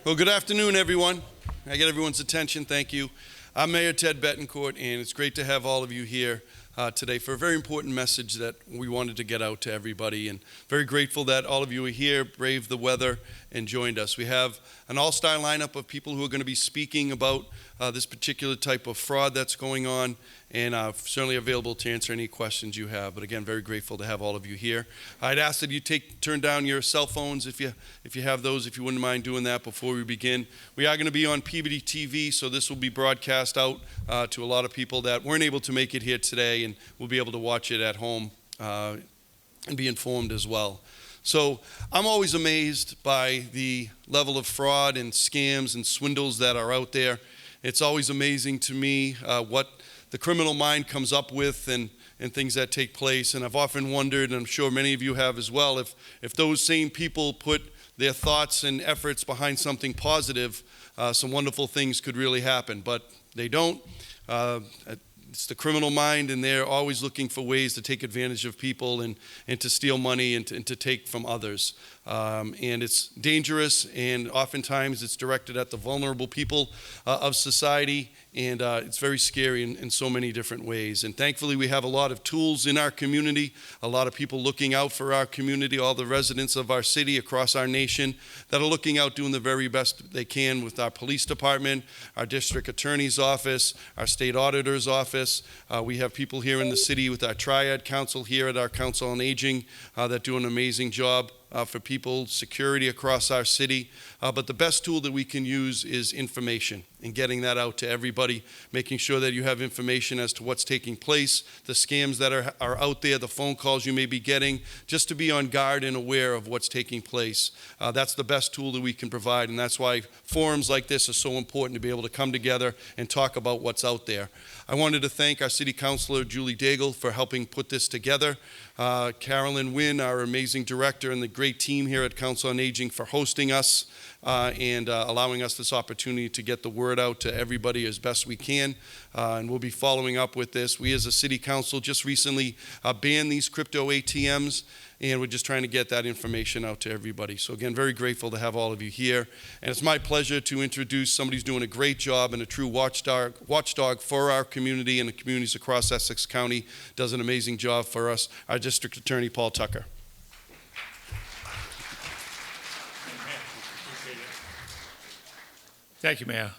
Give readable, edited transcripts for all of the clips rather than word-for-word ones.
Well, good afternoon, everyone. I get everyone's attention. Thank you. I'm Mayor Ted Betancourt, and it's great to have all of you here today for a very important message that we wanted to get out to everybody, and very grateful that all of you are here, braved the weather, and joined us. We have an all-star lineup of people who are going to be speaking about this particular type of fraud that's going on, and certainly available to answer any questions you have. But again, very grateful to have all of you here. I'd ask that you turn down your cell phones if you have those, if you wouldn't mind doing that before we begin. We are going to be on Peabody TV, so this will be broadcast out to a lot of people that weren't able to make it here today, and we'll be able to watch it at home and be informed as well. So I'm always amazed by the level of fraud and scams and swindles that are out there. It's always amazing to me what the criminal mind comes up with and things that take place. And I've often wondered, and I'm sure many of you have as well, if those same people put their thoughts and efforts behind something positive, some wonderful things could really happen. But they don't. It's the criminal mind, and they're always looking for ways to take advantage of people and to steal money and to take from others. And it's dangerous, and oftentimes it's directed at the vulnerable people of society, and it's very scary in so many different ways. And thankfully, we have a lot of tools in our community, a lot of people looking out for our community, all the residents of our city across our nation that are looking out, doing the very best they can with our police department, our district attorney's office, our state auditor's office. We have people here in the city with our Triad Council here at our Council on Aging that do an amazing job for people, security across our city. But the best tool that we can use is information and getting that out to everybody, making sure that you have information as to what's taking place, the scams that are out there, the phone calls you may be getting, just to be on guard and aware of what's taking place. That's the best tool that we can provide, and that's why forums like this are so important, to be able to come together and talk about what's out there. I wanted to thank our City Councilor, Julie Daigle, for helping put this together. Carolyn Wynn, our amazing director, and the great team here at Council on Aging for hosting us and allowing us this opportunity to get the word out to everybody as best we can. And we'll be following up with this. We as a City Council just recently banned these crypto ATMs, and we're just trying to get that information out to everybody. So again, very grateful to have all of you here. And it's my pleasure to introduce somebody who's doing a great job and a true watchdog for our community and the communities across Essex County. Does an amazing job for us, our District Attorney, Paul Tucker. Thank you, Mayor.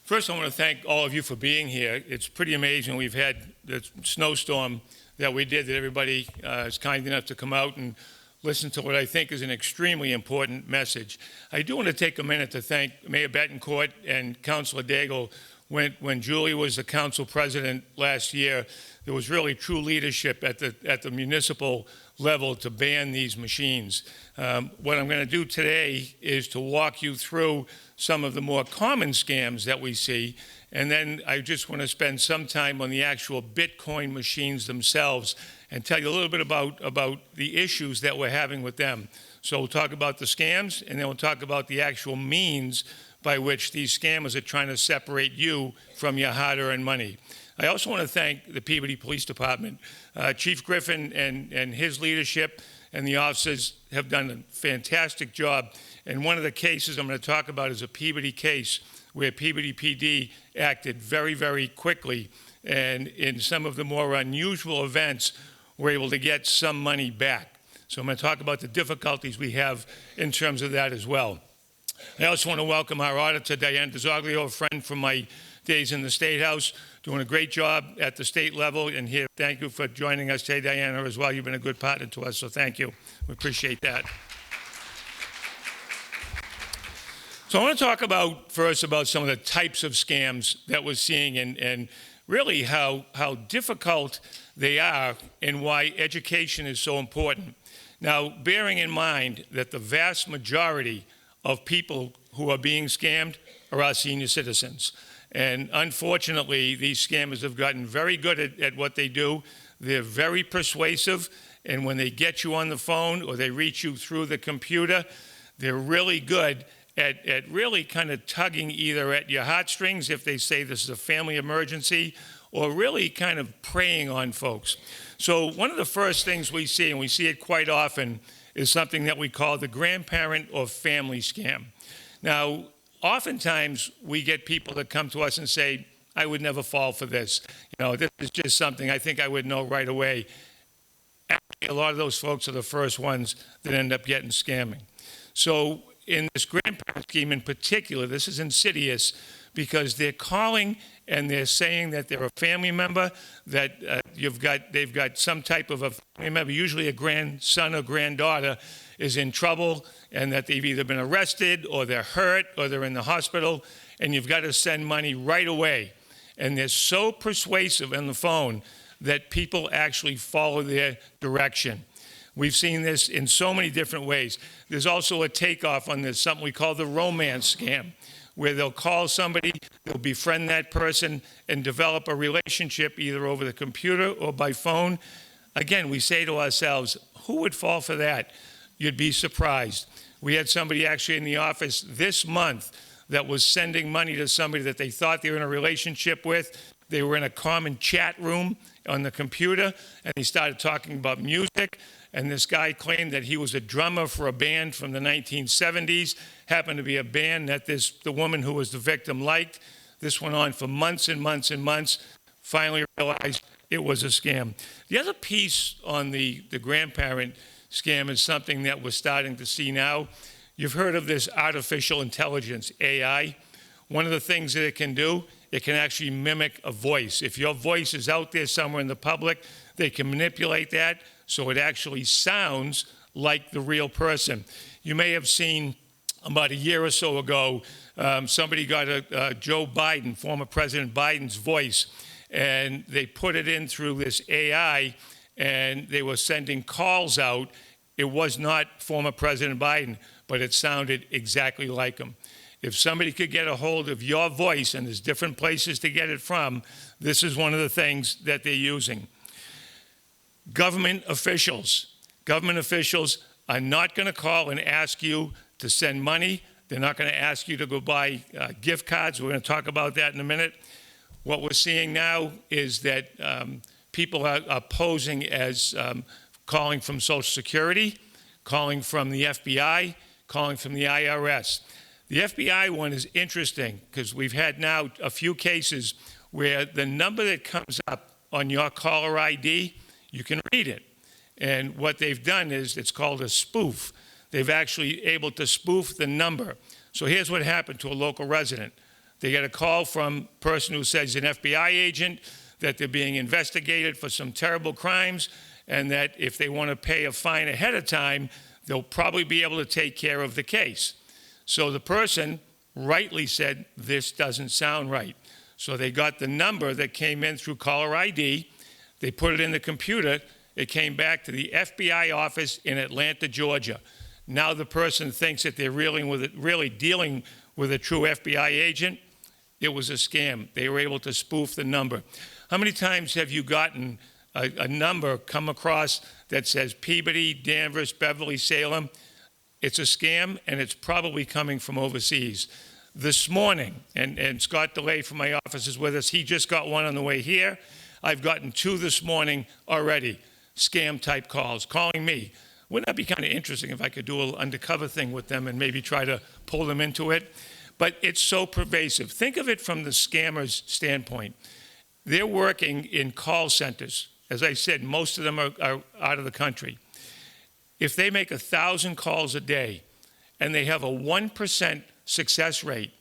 First, I want to thank all of you for being here. It's pretty amazing. We've had the snowstorm that we did, that everybody is kind enough to come out and listen to what I think is an extremely important message. I do want to take a minute to thank Mayor Betancourt and Councilor Daigle. When Julie was the council president last year, there was really true leadership at the municipal level to ban these machines. What I'm going to do today is to walk you through some of the more common scams that we see, and then I just want to spend some time on the actual Bitcoin machines themselves and tell you a little bit about the issues that we're having with them. So we'll talk about the scams, and then we'll talk about the actual means by which these scammers are trying to separate you from your hard-earned money. I also want to thank the Peabody Police Department. Chief Griffin and his leadership and the officers have done a fantastic job. And one of the cases I'm going to talk about is a Peabody case where Peabody PD acted very, very quickly. And in some of the more unusual events, we're able to get some money back. So I'm going to talk about the difficulties we have in terms of that as well. I also want to welcome our auditor, Diane DeZoglio, a friend from my days in the State House, doing a great job at the state level. And here, thank you for joining us today, Diana, as well. You've been a good partner to us, so thank you. We appreciate that. So I want to talk first about some of the types of scams that we're seeing and really how difficult they are and why education is so important. Now, bearing in mind that the vast majority of people who are being scammed are our senior citizens. And unfortunately, these scammers have gotten very good at what they do. They're very persuasive, and when they get you on the phone or they reach you through the computer, they're really good at really kind of tugging either at your heartstrings if they say this is a family emergency, or really kind of preying on folks. So one of the first things we see, and we see it quite often, is something that we call the grandparent or family scam. Now, oftentimes we get people that come to us and say, I would never fall for this. This is just something I think I would know right away. Actually, a lot of those folks are the first ones that end up getting scamming. So in this grandparent scheme in particular, this is insidious because they're calling and they're saying that they're a family member, that they've got some type of a family member, usually a grandson or granddaughter, is in trouble, and that they've either been arrested or they're hurt or they're in the hospital, and you've got to send money right away. And they're so persuasive on the phone that people actually follow their direction. We've seen this in so many different ways. There's also a takeoff on this, something we call the romance scam, where they'll call somebody, they'll befriend that person, and develop a relationship either over the computer or by phone. Again, we say to ourselves, who would fall for that? You'd be surprised. We had somebody actually in the office this month that was sending money to somebody that they thought they were in a relationship with. They were in a common chat room on the computer, and he started talking about music. And this guy claimed that he was a drummer for a band from the 1970s, happened to be a band that the woman who was the victim liked. This went on for months and months and months. Finally realized it was a scam. The other piece on the grandparent scam is something that we're starting to see now. You've heard of this artificial intelligence, AI. One of the things that it can do, it can actually mimic a voice. If your voice is out there somewhere in the public, they can manipulate that so it actually sounds like the real person. You may have seen about a year or so ago, somebody got a Joe Biden, former President Biden's voice, and they put it in through this AI, and they were sending calls out. It was not former President Biden, but it sounded exactly like him. If somebody could get a hold of your voice, and there's different places to get it from, this is one of the things that they're using. Government officials are not going to call and ask you to send money. They're not going to ask you to go buy gift cards. We're going to talk about that in a minute. What we're seeing now is that people are posing as calling from Social Security, calling from the FBI, calling from the IRS. The FBI one is interesting because we've had now a few cases where the number that comes up on your caller ID, you can read it. And what they've done is, it's called a spoof. They've actually able to spoof the number. So here's what happened to a local resident. They get a call from a person who says an FBI agent, that they're being investigated for some terrible crimes, and that if they want to pay a fine ahead of time, they'll probably be able to take care of the case. So the person rightly said, this doesn't sound right. So they got the number that came in through caller ID, they put it in the computer, it came back to the FBI office in Atlanta, Georgia. Now the person thinks that they're really dealing with a true FBI agent. It was a scam. They were able to spoof the number. How many times have you gotten a number come across that says Peabody, Danvers, Beverly, Salem? It's a scam, and it's probably coming from overseas. This morning, and Scott DeLay from my office is with us, he just got one on the way here. I've gotten 2 this morning already, scam-type calls, calling me. Wouldn't that be kind of interesting if I could do a little undercover thing with them and maybe try to pull them into it? But it's so pervasive. Think of it from the scammer's standpoint. They're working in call centers. As I said, most of them are out of the country. If they make 1,000 calls a day and they have a 1% success rate,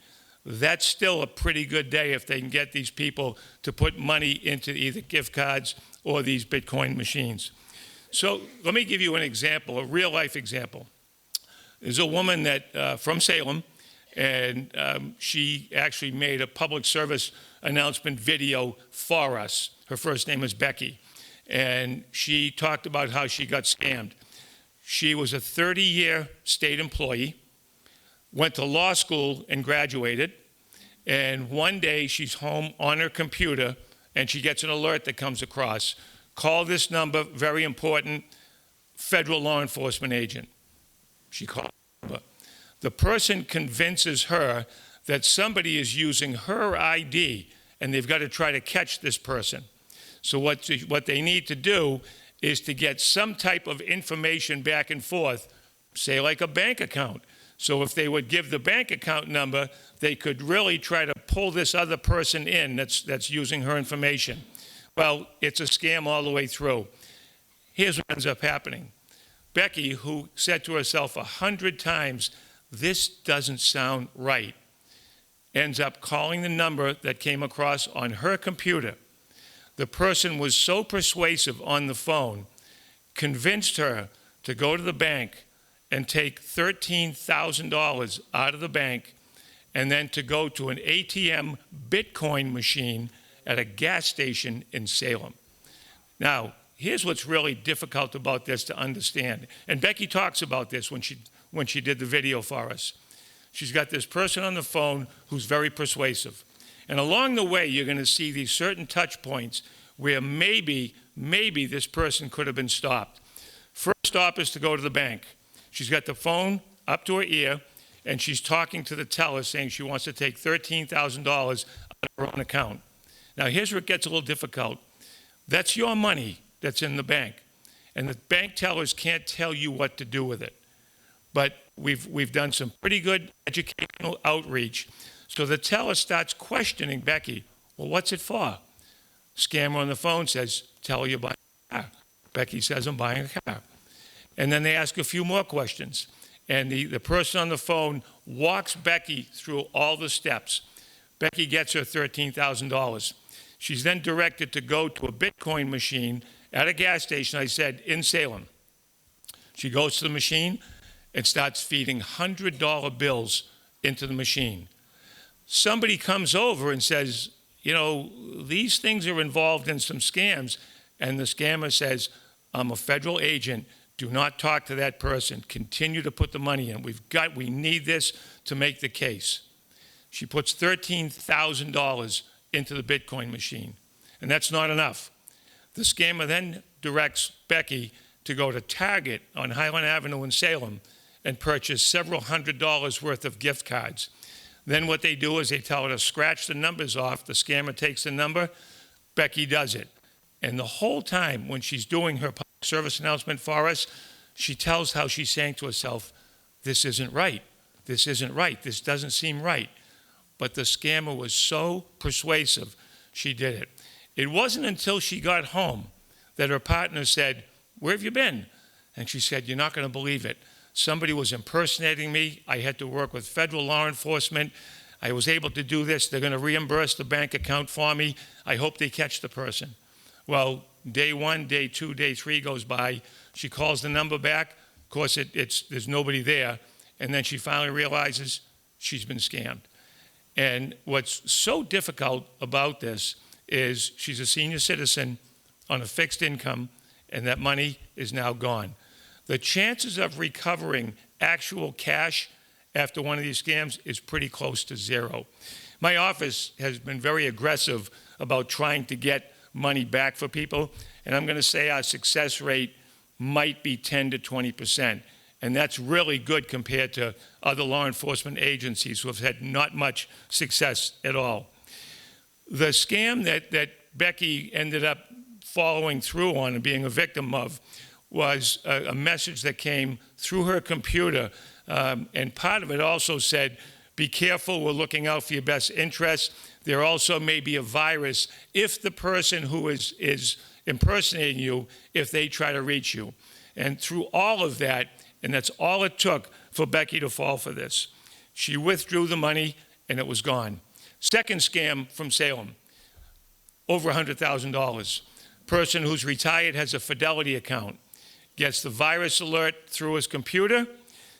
that's still a pretty good day if they can get these people to put money into either gift cards or these Bitcoin machines. So let me give you an example, a real-life example. There's a woman that from Salem, and she actually made a public service announcement video for us. Her first name is Becky, and she talked about how she got scammed. She was a 30-year state employee, went to law school and graduated, and one day she's home on her computer and she gets an alert that comes across. Call this number, very important, federal law enforcement agent. She called the number. The person convinces her that somebody is using her ID and they've got to try to catch this person. So what they need to do is to get some type of information back and forth, say like a bank account. So if they would give the bank account number, they could really try to pull this other person in that's using her information. Well, it's a scam all the way through. Here's what ends up happening. Becky, who said to herself 100 times, this doesn't sound right, ends up calling the number that came across on her computer. The person was so persuasive on the phone, convinced her to go to the bank and take $13,000 out of the bank, and then to go to an ATM Bitcoin machine at a gas station in Salem. Now, here's what's really difficult about this to understand. And Becky talks about this when she did the video for us. She's got this person on the phone who's very persuasive. And along the way, you're going to see these certain touch points where maybe this person could have been stopped. First stop is to go to the bank. She's got the phone up to her ear, and she's talking to the teller saying she wants to take $13,000 out of her own account. Now, here's where it gets a little difficult. That's your money that's in the bank, and the bank tellers can't tell you what to do with it. But we've done some pretty good educational outreach. So the teller starts questioning Becky. Well, what's it for? Scammer on the phone says, tell you buying a car. Becky says, I'm buying a car. And then they ask a few more questions. And the person on the phone walks Becky through all the steps. Becky gets her $13,000. She's then directed to go to a Bitcoin machine at a gas station, I said, in Salem. She goes to the machine and starts feeding $100 bills into the machine. Somebody comes over and says, you know, these things are involved in some scams. And the scammer says, I'm a federal agent. Do not talk to that person. Continue to put the money in. We need this to make the case. She puts $13,000 into the Bitcoin machine. And that's not enough. The scammer then directs Becky to go to Target on Highland Avenue in Salem and purchase several $100s worth of gift cards. Then what they do is they tell her to scratch the numbers off. The scammer takes the number. Becky does it. And the whole time when she's doing her public service announcement for us, she tells how she's saying to herself, this isn't right. This isn't right. This doesn't seem right. But the scammer was so persuasive, she did it. It wasn't until she got home that her partner said, where have you been? And she said, you're not going to believe it. Somebody was impersonating me. I had to work with federal law enforcement. I was able to do this. They're going to reimburse the bank account for me. I hope they catch the person. Well, day 1, day 2, day 3 goes by. She calls the number back. Of course, there's nobody there. And then she finally realizes she's been scammed. And what's so difficult about this is she's a senior citizen on a fixed income, and that money is now gone. The chances of recovering actual cash after one of these scams is pretty close to zero. My office has been very aggressive about trying to get money back for people, and I'm going to say our success rate might be 10 to 20%, and that's really good compared to other law enforcement agencies who have had not much success at all. The scam that Becky ended up following through on and being a victim of was a message that came through her computer, and part of it also said, be careful, we're looking out for your best interests. There also may be a virus if the person who is impersonating you, if they try to reach you. And through all of that, and that's all it took for Becky to fall for this. She withdrew the money and it was gone. Second scam from Salem, over $100,000. Person who's retired has a Fidelity account, gets the virus alert through his computer,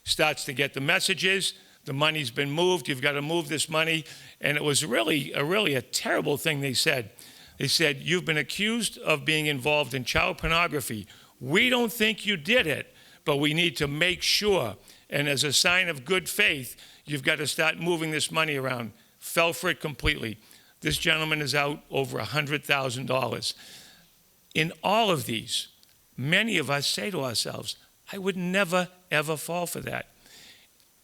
starts to get the messages, the money's been moved, you've got to move this money, and it was really a terrible thing they said. They said, you've been accused of being involved in child pornography. We don't think you did it, but we need to make sure, and as a sign of good faith, you've got to start moving this money around. Fell for it completely. This gentleman is out over $100,000. In all of these, many of us say to ourselves, I would never, ever fall for that.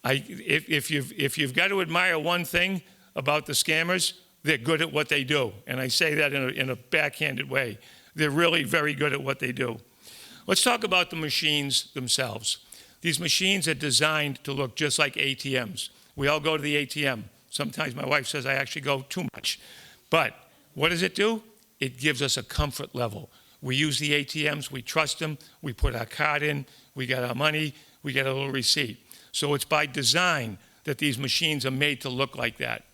If you've got to admire one thing about the scammers, they're good at what they do. And I say that in a backhanded way. They're really very good at what they do. Let's talk about the machines themselves. These machines are designed to look just like ATMs. We all go to the ATM. Sometimes my wife says I actually go too much. But what does it do? It gives us a comfort level. We use the ATMs, we trust them, we put our card in, we get our money, we get a little receipt. So it's by design that these machines are made to look like that.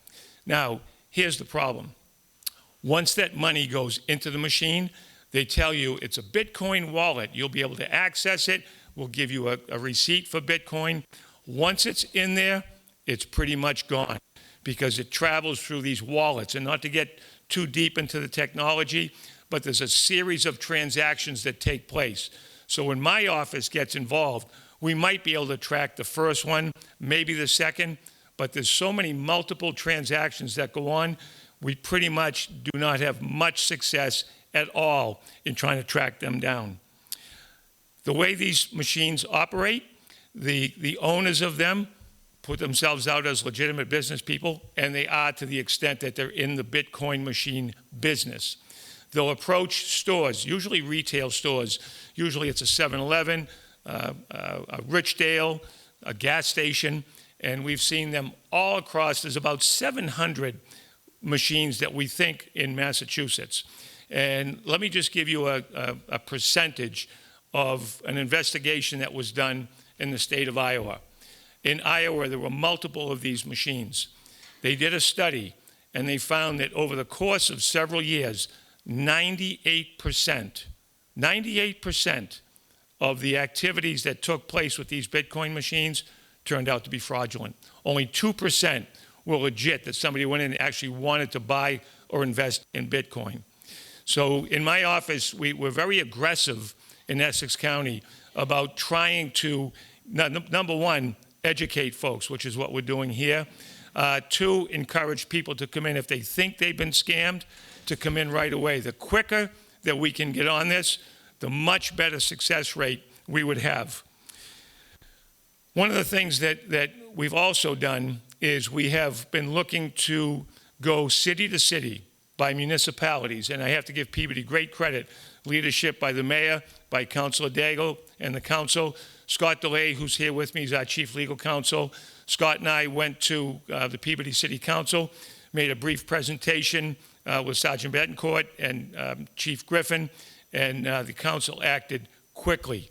Now, here's the problem. Once that money goes into the machine, they tell you it's a Bitcoin wallet. You'll be able to access it. We'll give you a receipt for Bitcoin. Once it's in there, it's pretty much gone because it travels through these wallets. And not to get too deep into the technology, but there's a series of transactions that take place. So when my office gets involved, we might be able to track the first one, maybe the second, but there's so many multiple transactions that go on, we pretty much do not have much success at all in trying to track them down. The way these machines operate, the owners of them put themselves out as legitimate business people, and they are to the extent that they're in the Bitcoin machine business. They'll approach stores, usually retail stores. Usually it's a 7-Eleven, a Richdale, a gas station, and we've seen them all across. There's about 700 machines that we think in Massachusetts. And let me just give you a percentage of an investigation that was done in the state of Iowa. In Iowa, there were multiple of these machines. They did a study, and they found that over the course of several years, 98% of the activities that took place with these Bitcoin machines turned out to be fraudulent. Only 2% were legit, that somebody went in and actually wanted to buy or invest in Bitcoin. So in my office, we're very aggressive in Essex County about trying to, number one, educate folks, which is what we're doing here. Two, encourage people to come in if they think they've been scammed, to come in right away. The quicker that we can get on this, the much better success rate we would have. One of the things that we've also done is we have been looking to go city to city by municipalities, and I have to give Peabody great credit, leadership by the mayor, by Councilor Daigle and the council. Scott DeLay, who's here with me, is our chief legal counsel. Scott and I went to the Peabody City Council, made a brief presentation with Sergeant Betancourt and Chief Griffin, and the council acted quickly.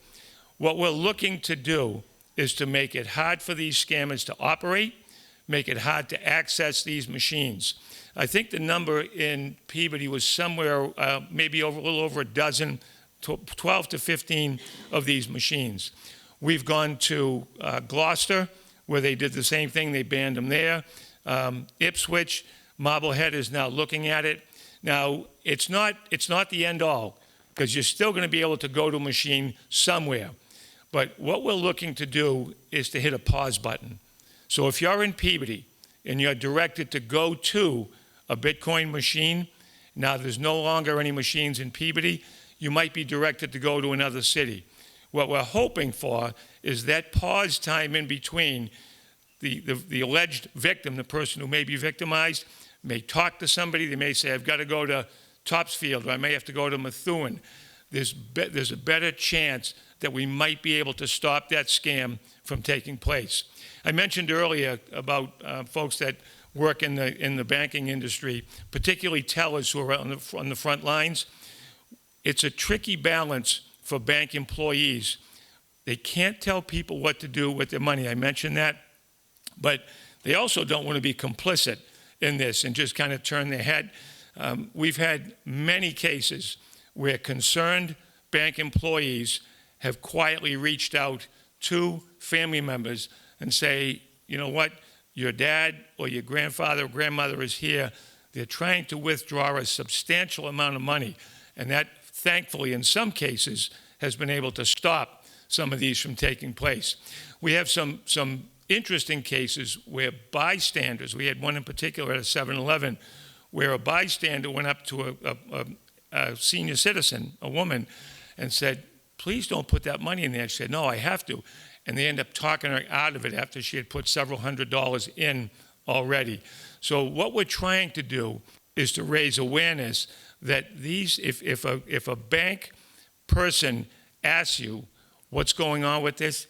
What we're looking to do is to make it hard for these scammers to operate, make it hard to access these machines. I think the number in Peabody was somewhere maybe a little over a dozen, 12 to 15 of these machines. We've gone to Gloucester, where they did the same thing. They banned them there. Ipswich, Marblehead is now looking at it. Now, it's not the end all, because you're still going to be able to go to a machine somewhere. But what we're looking to do is to hit a pause button. So if you're in Peabody and you're directed to go to a Bitcoin machine, now there's no longer any machines in Peabody, you might be directed to go to another city. What we're hoping for is that pause time in between. The alleged victim, the person who may be victimized, may talk to somebody. They may say, I've got to go to Topsfield, or I may have to go to Methuen. There's a better chance that we might be able to stop that scam from taking place. I mentioned earlier about folks that work in the banking industry, particularly tellers who are on the front lines. It's a tricky balance for bank employees. They can't tell people what to do with their money. I mentioned that. But they also don't want to be complicit in this and just kind of turn their head. We've had many cases where concerned bank employees have quietly reached out to family members and say, you know what, your dad or your grandfather or grandmother is here. They're trying to withdraw a substantial amount of money. And that, thankfully, in some cases, has been able to stop some of these from taking place. We have some interesting cases where bystanders, we had one in particular at a 7-Eleven, where a bystander went up to a senior citizen, a woman, and said, please don't put that money in there. She said, no, I have to. And they ended up talking her out of it after she had put several $100s in already. So what we're trying to do is to raise awareness that these, if a bank person asks you what's going on with this,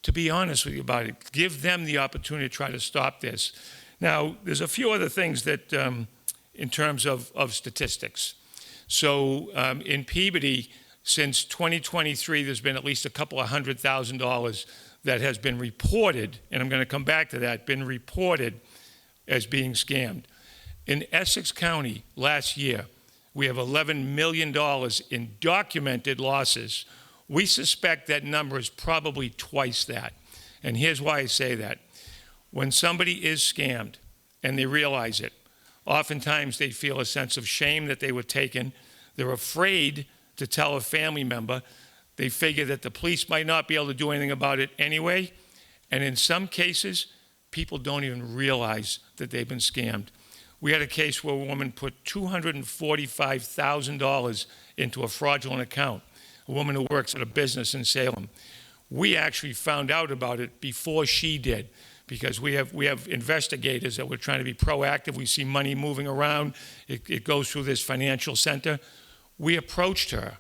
to be honest with you about it. Give them the opportunity to try to stop this. Now, there's a few other things that, in terms of statistics. So in Peabody, since 2023, there's been at least a couple of $100,000 that has been reported, and I'm going to come back to that, been reported as being scammed. In Essex County last year, we have $11 million in documented losses. We suspect that number is probably twice that. And here's why I say that. When somebody is scammed and they realize it, oftentimes they feel a sense of shame that they were taken. They're afraid to tell a family member. They figure that the police might not be able to do anything about it anyway. And in some cases, people don't even realize that they've been scammed. We had a case where a woman put $245,000 into a fraudulent account, a woman who works at a business in Salem. We actually found out about it before she did, because we have investigators that were trying to be proactive. We see money moving around. It goes through this financial center. We approached her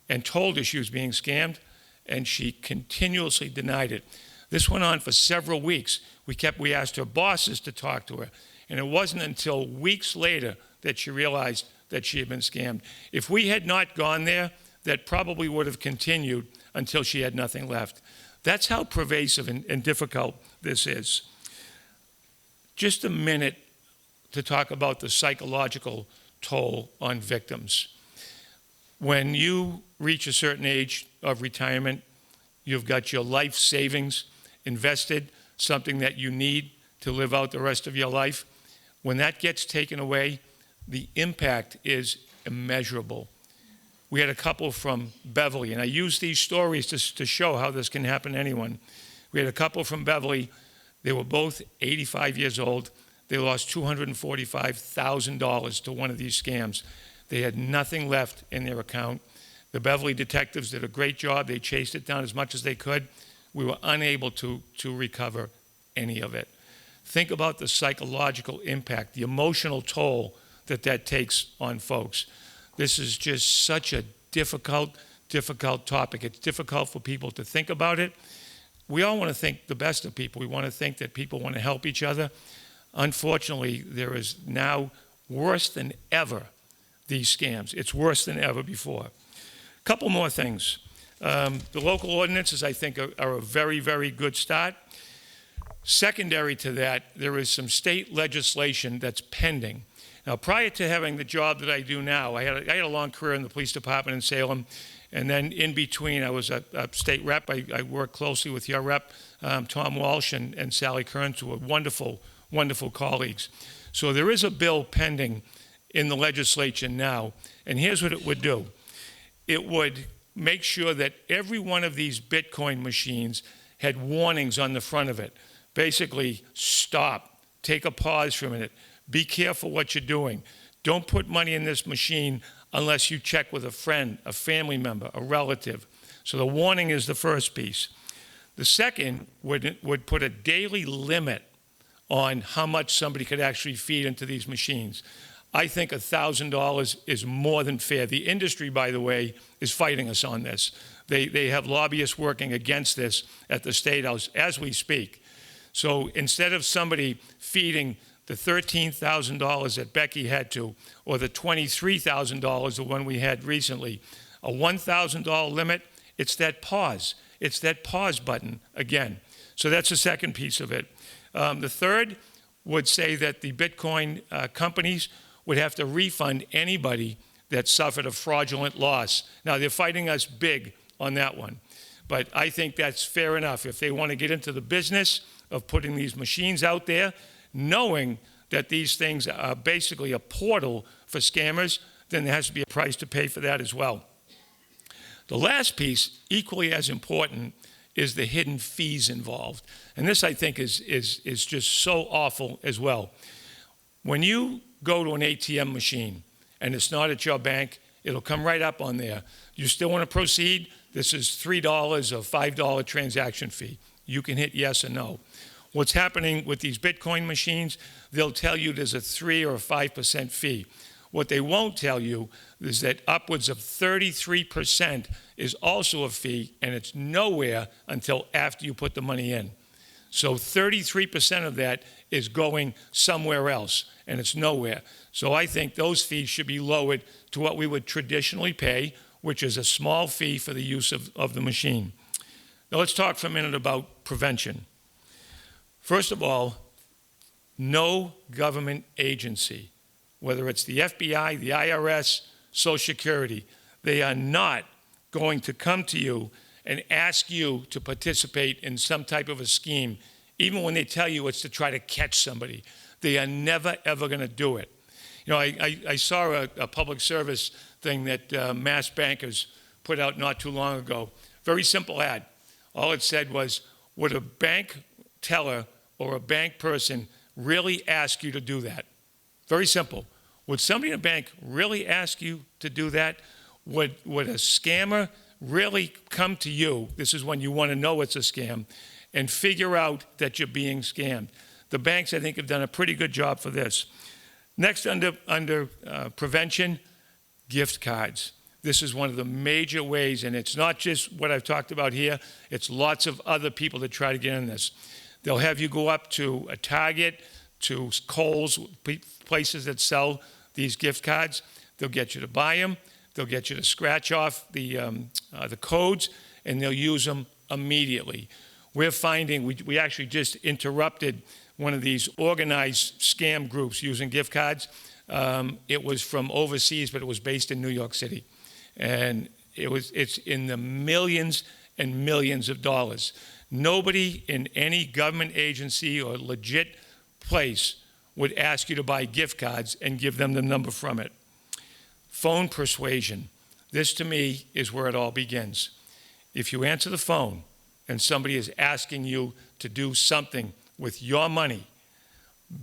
and told her she was being scammed, and she continuously denied it. This went on for several weeks. We asked her bosses to talk to her, and it wasn't until weeks later that she realized that she had been scammed. If we had not gone there, that probably would have continued until she had nothing left. That's how pervasive and difficult this is. Just a minute to talk about the psychological toll on victims. When you reach a certain age of retirement, you've got your life savings invested, something that you need to live out the rest of your life. When that gets taken away, the impact is immeasurable. We had a couple from Beverly, and I use these stories to show how this can happen to anyone. We had a couple from Beverly. They were both 85 years old. They lost $245,000 to one of these scams. They had nothing left in their account. The Beverly detectives did a great job. They chased it down as much as they could. We were unable to recover any of it. Think about the psychological impact, the emotional toll that takes on folks. This is just such a difficult topic. It's difficult for people to think about it. We all want to think the best of people. We want to think that people want to help each other. Unfortunately, there is now worse than ever these scams. It's worse than ever before. A couple more things. The local ordinances, I think, are a very, very good start. Secondary to that, there is some state legislation that's pending. Now, prior to having the job that I do now, I had a long career in the police department in Salem, and then in between, I was a state rep. I worked closely with your rep, Tom Walsh and Sally Kearns, who were wonderful, wonderful colleagues. So there is a bill pending in the legislature now, and here's what it would do. It would make sure that every one of these Bitcoin machines had warnings on the front of it. Basically, stop, take a pause for a minute, be careful what you're doing. Don't put money in this machine unless you check with a friend, a family member, a relative. So the warning is the first piece. The second would put a daily limit on how much somebody could actually feed into these machines. I think $1,000 is more than fair. The industry, by the way, is fighting us on this. They have lobbyists working against this at the State House as we speak. So instead of somebody feeding the $13,000 that Becky had to, or the $23,000, the one we had recently, a $1,000 limit, it's that pause. It's that pause button again. So that's the second piece of it. The third would say that the Bitcoin companies would have to refund anybody that suffered a fraudulent loss. Now, they're fighting us big on that one, but I think that's fair enough. If they want to get into the business of putting these machines out there, knowing that these things are basically a portal for scammers, then there has to be a price to pay for that as well. The last piece, equally as important, is the hidden fees involved. And this, I think, is just so awful as well. When you go to an ATM machine and it's not at your bank, it'll come right up on there. You still want to proceed? This is $3 or $5 transaction fee. You can hit yes or no. What's happening with these Bitcoin machines, they'll tell you there's a 3 or a 5% fee. What they won't tell you is that upwards of 33% is also a fee, and it's nowhere until after you put the money in. So 33% of that is going somewhere else, and it's nowhere. So I think those fees should be lowered to what we would traditionally pay, which is a small fee for the use of the machine. Now let's talk for a minute about prevention. First of all, no government agency, whether it's the FBI, the IRS, Social Security, they are not going to come to you and ask you to participate in some type of a scheme, even when they tell you it's to try to catch somebody. They are never, ever going to do it. You know, I saw a public service thing that Mass Bankers put out not too long ago. Very simple ad. All it said was, would a bank teller or a bank person really ask you to do that? Very simple. Would somebody in a bank really ask you to do that? Would a scammer really come to you, this is when you want to know it's a scam, and figure out that you're being scammed? The banks, I think, have done a pretty good job for this. Next, under prevention, gift cards. This is one of the major ways, and it's not just what I've talked about here, it's lots of other people that try to get in this. They'll have you go up to a Target, to Kohl's, places that sell these gift cards. They'll get you to buy them. They'll get you to scratch off the codes, and they'll use them immediately. We're finding, we actually just interrupted one of these organized scam groups using gift cards. It was from overseas, but it was based in New York City. And it's in the millions and millions of dollars. Nobody in any government agency or legit place would ask you to buy gift cards and give them the number from it. Phone persuasion. This, to me, is where it all begins. If you answer the phone and somebody is asking you to do something with your money,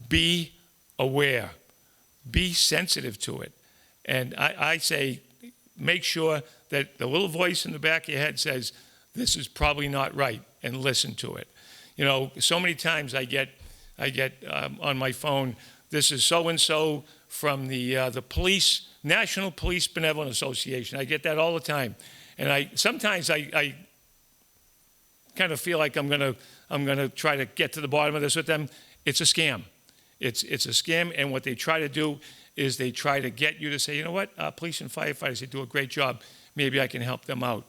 be aware. Be sensitive to it. And I say, make sure that the little voice in the back of your head says, this is probably not right, and listen to it. You know, so many times I get on my phone, this is so-and-so from the police, National Police Benevolent Association. I get that all the time. And sometimes I kind of feel like I'm gonna try to get to the bottom of this with them. It's a scam. It's a scam, and what they try to do is they try to get you to say, you know what, police and firefighters, they do a great job. Maybe I can help them out.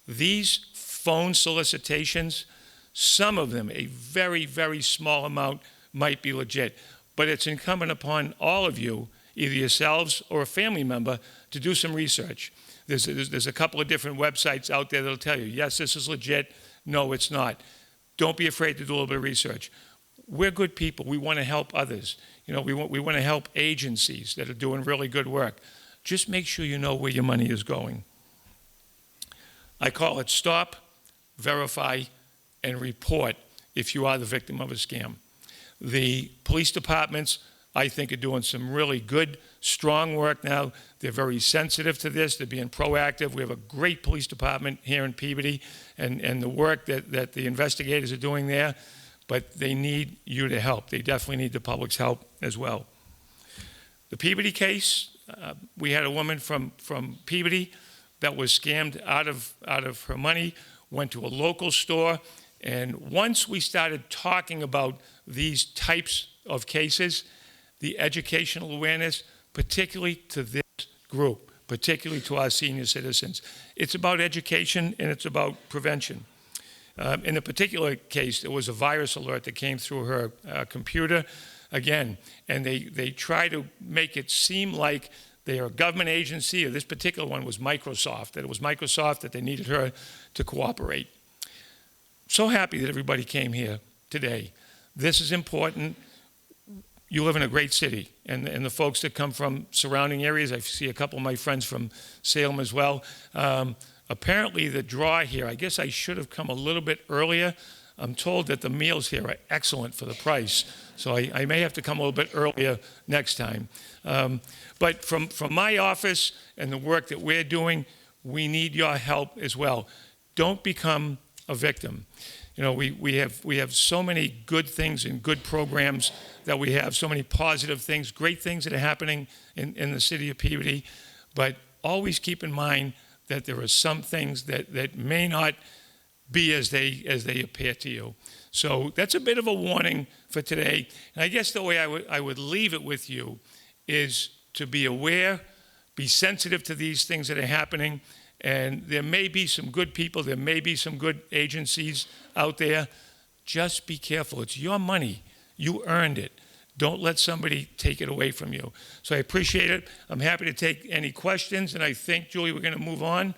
These phone solicitations, some of them, a very, very small amount, might be legit. But it's incumbent upon all of you, either yourselves or a family member, to do some research. There's a couple of different websites out there that'll tell you, yes, this is legit, no, it's not. Don't be afraid to do a little bit of research. We're good people. We want to help others. You know, we want to help agencies that are doing really good work. Just make sure you know where your money is going. I call it stop, verify, and report if you are the victim of a scam. The police departments, I think, are doing some really good, strong work now. They're very sensitive to this. They're being proactive. We have a great police department here in Peabody, and the work that the investigators are doing there, but they need you to help. They definitely need the public's help as well. The Peabody case, we had a woman from Peabody that was scammed out of her money, went to a local store, and once we started talking about these types of cases, the educational awareness, particularly to this group, particularly to our senior citizens, it's about education and it's about prevention. In a particular case, there was a virus alert that came through her computer, again, and they try to make it seem like they are a government agency, or this particular one was Microsoft, that it was Microsoft, that they needed her to cooperate. So happy that everybody came here today. This is important. You live in a great city, and the folks that come from surrounding areas, I see a couple of my friends from Salem as well. Apparently the draw here, I guess I should have come a little bit earlier. I'm told that the meals here are excellent for the price, so I may have to come a little bit earlier next time. But from my office and the work that we're doing, we need your help as well. Don't become a victim. You know, we have so many good things and good programs that we have, so many positive things, great things that are happening in the city of Peabody, but always keep in mind that there are some things that may not be as they appear to you. So that's a bit of a warning for today. And I guess the way I would leave it with you is to be aware, be sensitive to these things that are happening, and there may be some good people, there may be some good agencies out there. Just be careful. It's your money. You earned it. Don't let somebody take it away from you. So I appreciate it. I'm happy to take any questions, and I think, Julie, we're going to move on.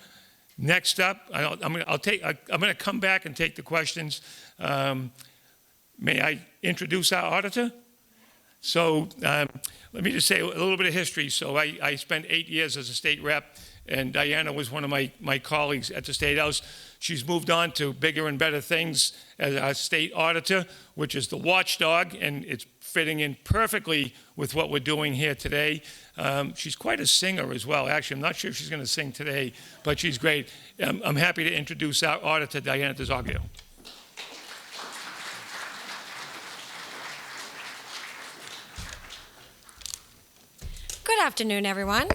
Next up, I'm going to come back and take the questions. May I introduce our auditor? So let me just say a little bit of history. So I spent 8 years as a state rep, and Diana was one of my colleagues at the State House. She's moved on to bigger and better things as our state auditor, which is the watchdog, and it's fitting in perfectly with what we're doing here today. She's quite a singer as well. Actually, I'm not sure if she's going to sing today, but she's great. I'm happy to introduce our auditor, Diana Torigian. Good afternoon, everyone.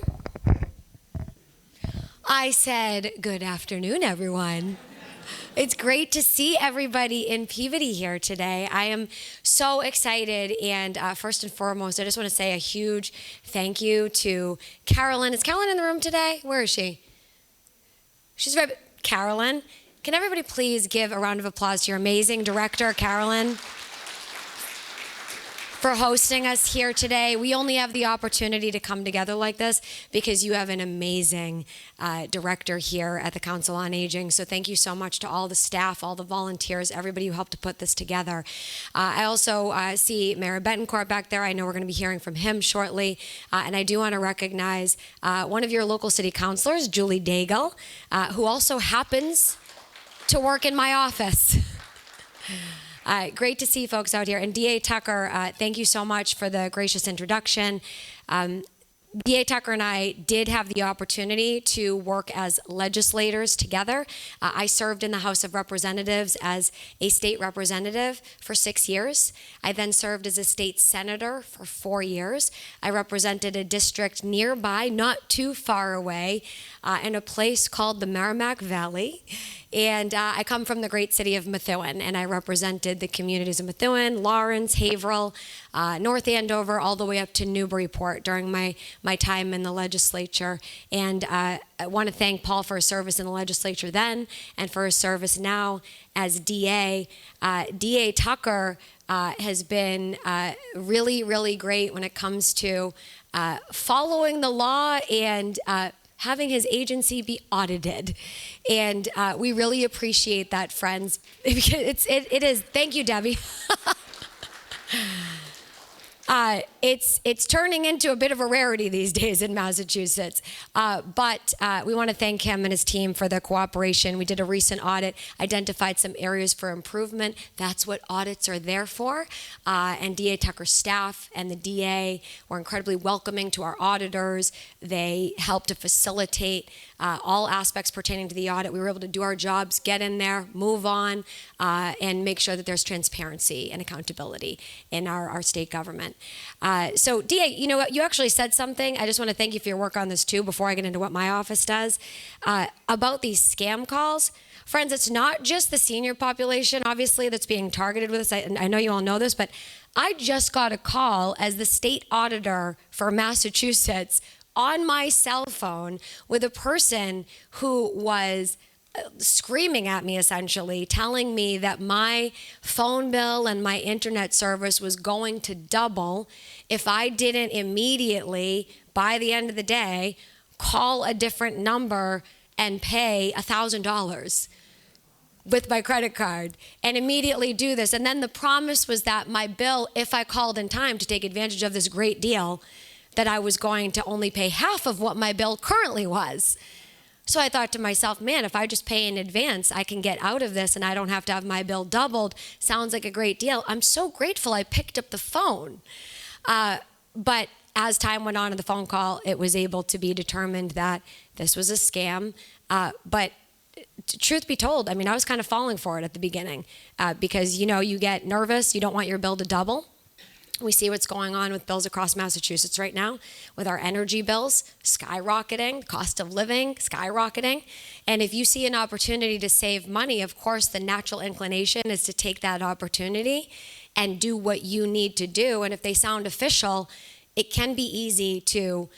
I said, good afternoon, everyone. It's great to see everybody in Peabody here today. I am so excited, and first and foremost, I just want to say a huge thank you to Carolyn. Is Carolyn in the room today? Where is she? She's right. Carolyn, can everybody please give a round of applause to your amazing director, Carolyn, for hosting us here today. We only have the opportunity to come together like this because you have an amazing director here at the Council on Aging. So thank you so much to all the staff, all the volunteers, everybody who helped to put this together. I also see Mayor Betancourt back there. I know we're going to be hearing from him shortly. And I do want to recognize one of your local city councilors, Julie Daigle, who also happens to work in my office. Great to see folks out here. And D.A. Tucker, thank you so much for the gracious introduction. D.A. Tucker and I did have the opportunity to work as legislators together. I served in the House of Representatives as a state representative for 6 years. I then served as a state senator for 4 years. I represented a district nearby, not too far away, in a place called the Merrimack Valley. And I come from the great city of Methuen, and I represented the communities of Methuen, Lawrence, Haverhill, North Andover, all the way up to Newburyport during my time in the legislature. And I want to thank Paul for his service in the legislature then and for his service now as DA. DA Tucker has been really, really great when it comes to following the law and having his agency be audited. And we really appreciate that, friends. It is, thank you, Debbie. It's turning into a bit of a rarity these days in Massachusetts. But we want to thank him and his team for their cooperation. We did a recent audit, identified some areas for improvement. That's what audits are there for. And DA Tucker's staff and the DA were incredibly welcoming to our auditors. They helped to facilitate all aspects pertaining to the audit. We were able to do our jobs, get in there, move on, and make sure that there's transparency and accountability in our state government. So DA, you know what, you actually said something. I just want to thank you for your work on this too before I get into what my office does. About these scam calls. Friends, it's not just the senior population, obviously, that's being targeted with this. I know you all know this, but I just got a call as the state auditor for Massachusetts on my cell phone with a person who was screaming at me, essentially, telling me that my phone bill and my internet service was going to double if I didn't immediately, by the end of the day, call a different number and pay $1,000 with my credit card and immediately do this. And then the promise was that my bill, if I called in time to take advantage of this great deal, that I was going to only pay half of what my bill currently was. So I thought to myself, man, if I just pay in advance, I can get out of this and I don't have to have my bill doubled. Sounds like a great deal. I'm so grateful I picked up the phone. But as time went on in the phone call, it was able to be determined that this was a scam. But truth be told, I mean, I was kind of falling for it at the beginning because, you get nervous. You don't want your bill to double. We see what's going on with bills across Massachusetts right now with our energy bills skyrocketing, cost of living skyrocketing. And if you see an opportunity to save money, of course, the natural inclination is to take that opportunity and do what you need to do. And if they sound official, it can be easy to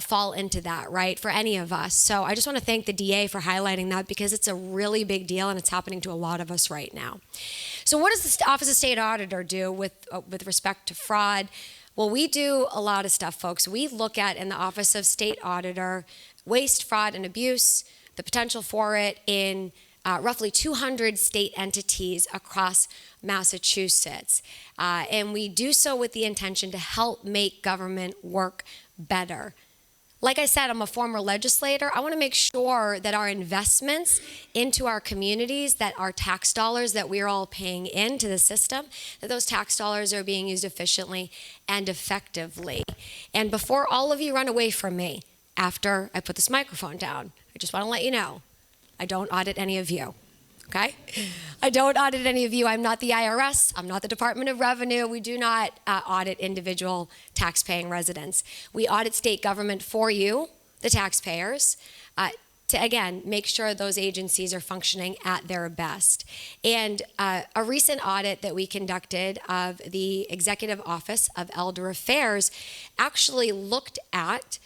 fall into that, right, for any of us. So I just want to thank the DA for highlighting that because it's a really big deal and it's happening to a lot of us right now. So what does the Office of State Auditor do with respect to fraud? Well, we do a lot of stuff, folks. We look at, in the Office of State Auditor, waste, fraud, and abuse, the potential for it in roughly 200 state entities across Massachusetts. And we do so with the intention to help make government work better. Like I said, I'm a former legislator. I want to make sure that our investments into our communities, that our tax dollars that we're all paying into the system, that those tax dollars are being used efficiently and effectively. And before all of you run away from me after I put this microphone down, I just want to let you know, I don't audit any of you. Okay? I don't audit any of you. I'm not the IRS. I'm not the Department of Revenue. We do not audit individual tax-paying residents. We audit state government for you, the taxpayers, to, again, make sure those agencies are functioning at their best. And a recent audit that we conducted of the Executive Office of Elder Affairs actually looked at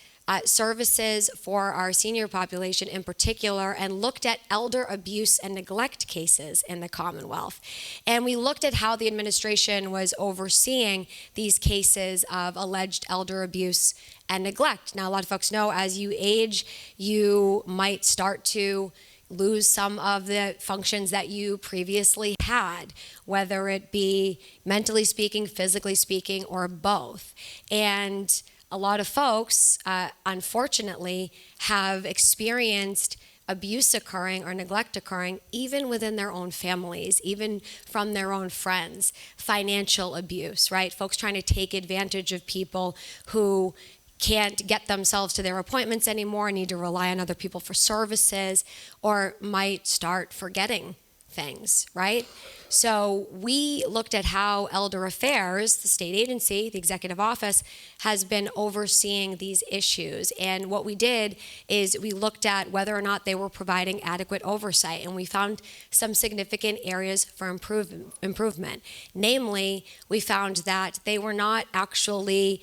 services for our senior population in particular, and looked at elder abuse and neglect cases in the Commonwealth. And we looked at how the administration was overseeing these cases of alleged elder abuse and neglect. Now, a lot of folks know as you age, you might start to lose some of the functions that you previously had, whether it be mentally speaking, physically speaking, or both. And a lot of folks, unfortunately, have experienced abuse occurring or neglect occurring even within their own families, even from their own friends. Financial abuse, right? Folks trying to take advantage of people who can't get themselves to their appointments anymore, need to rely on other people for services, or might start forgetting things, right? So we looked at how Elder Affairs, the state agency, the executive office, has been overseeing these issues. And what we did is we looked at whether or not they were providing adequate oversight, and we found some significant areas for improvement. Namely, we found that they were not actually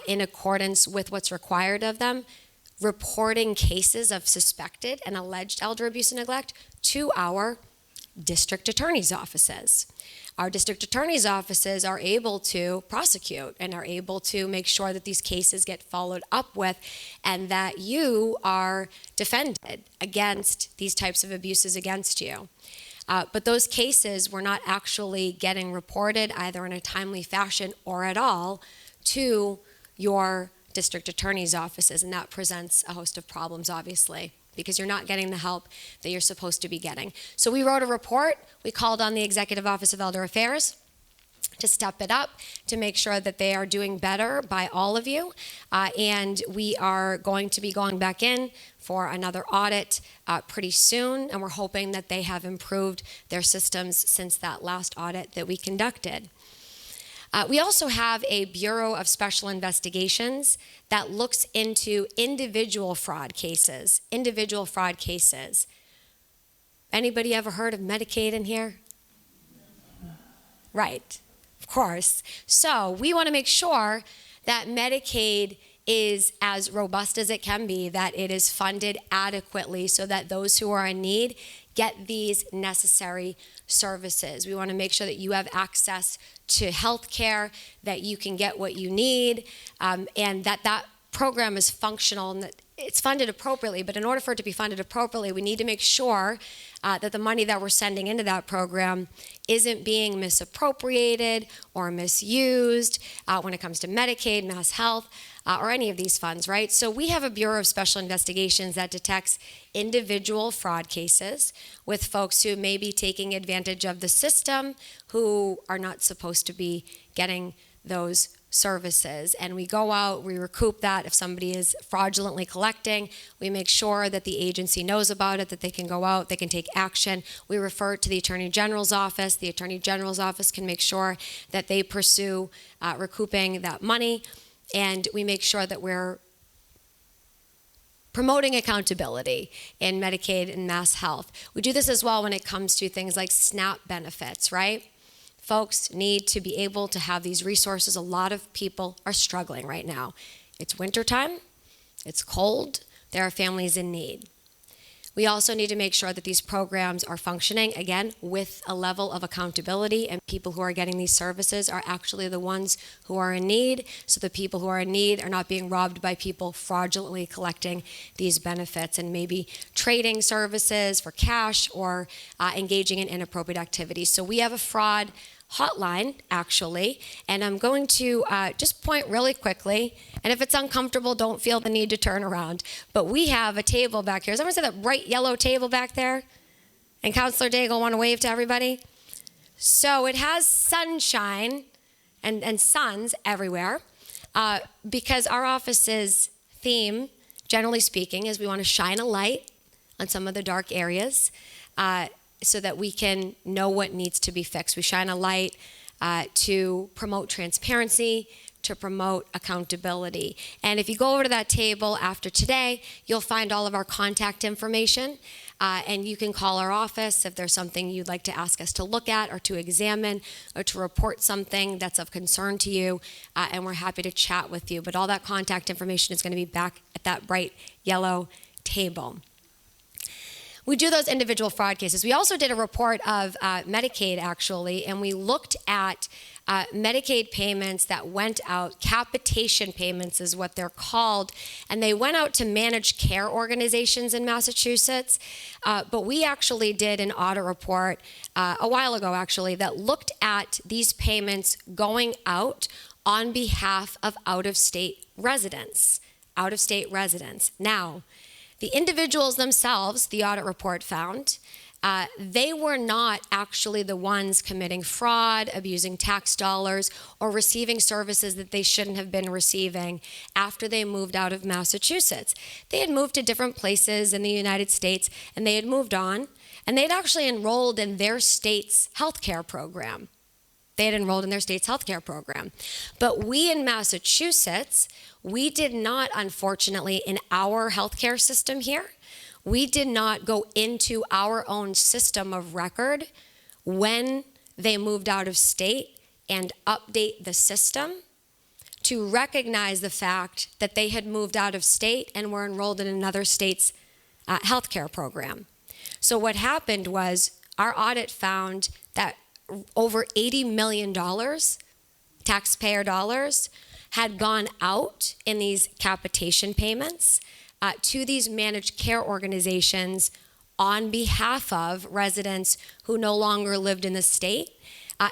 in accordance with what's required of them, reporting cases of suspected and alleged elder abuse and neglect to our district attorney's offices. Our district attorney's offices are able to prosecute and are able to make sure that these cases get followed up with and that you are defended against these types of abuses against you. But those cases were not actually getting reported either in a timely fashion or at all to your district attorney's offices, and that presents a host of problems, obviously, because you're not getting the help that you're supposed to be getting. So we wrote a report. We called on the Executive Office of Elder Affairs to step it up, to make sure that they are doing better by all of you. And we are going to be going back in for another audit pretty soon, and we're hoping that they have improved their systems since that last audit that we conducted. We also have a Bureau of Special Investigations that looks into individual fraud cases. Individual fraud cases. Anybody ever heard of Medicaid in here? Right, of course. So we want to make sure that Medicaid is as robust as it can be, that it is funded adequately so that those who are in need get these necessary services. We want to make sure that you have access to health care, that you can get what you need, and that program is functional and that it's funded appropriately. But in order for it to be funded appropriately, we need to make sure that the money that we're sending into that program isn't being misappropriated or misused when it comes to Medicaid, Mass Health, or any of these funds, right? So we have a Bureau of Special Investigations that detects individual fraud cases with folks who may be taking advantage of the system, who are not supposed to be getting those services, and we go out, we recoup that. If somebody is fraudulently collecting, we make sure that the agency knows about it, that they can go out, they can take action. We refer it to the Attorney General's office. The Attorney General's office can make sure that they pursue recouping that money, and we make sure that we're promoting accountability in Medicaid and Mass Health. We do this as well when it comes to things like SNAP benefits, right? Folks need to be able to have these resources. A lot of people are struggling right now. It's wintertime, it's cold, there are families in need. We also need to make sure that these programs are functioning, again, with a level of accountability, and people who are getting these services are actually the ones who are in need, so the people who are in need are not being robbed by people fraudulently collecting these benefits and maybe trading services for cash or engaging in inappropriate activities. So we have a fraud hotline, actually, and I'm going to just point really quickly, and if it's uncomfortable, don't feel the need to turn around, but we have a table back here. Does everyone see that bright yellow table back there? And Counselor Daigle want to wave to everybody? So it has sunshine and suns everywhere, because our office's theme, generally speaking, is we want to shine a light on some of the dark areas, so that we can know what needs to be fixed. We shine a light to promote transparency, to promote accountability. And if you go over to that table after today, you'll find all of our contact information, and you can call our office if there's something you'd like to ask us to look at or to examine or to report something that's of concern to you, and we're happy to chat with you. But all that contact information is going to be back at that bright yellow table. We do those individual fraud cases. We also did a report of Medicaid, actually, and we looked at Medicaid payments that went out. Capitation payments is what they're called, and they went out to managed care organizations in Massachusetts. But we actually did an audit report a while ago, actually, that looked at these payments going out on behalf of out-of-state residents. Out-of-state residents. Now, the individuals themselves, the audit report found, they were not actually the ones committing fraud, abusing tax dollars, or receiving services that they shouldn't have been receiving after they moved out of Massachusetts. They had moved to different places in the United States, and they had moved on, and they'd actually enrolled in their state's healthcare program. They had enrolled in their state's healthcare program. But we in Massachusetts, we did not, unfortunately, in our healthcare system here, we did not go into our own system of record when they moved out of state and update the system to recognize the fact that they had moved out of state and were enrolled in another state's healthcare program. So what happened was our audit found that over $80 million, taxpayer dollars, had gone out in these capitation payments to these managed care organizations on behalf of residents who no longer lived in the state.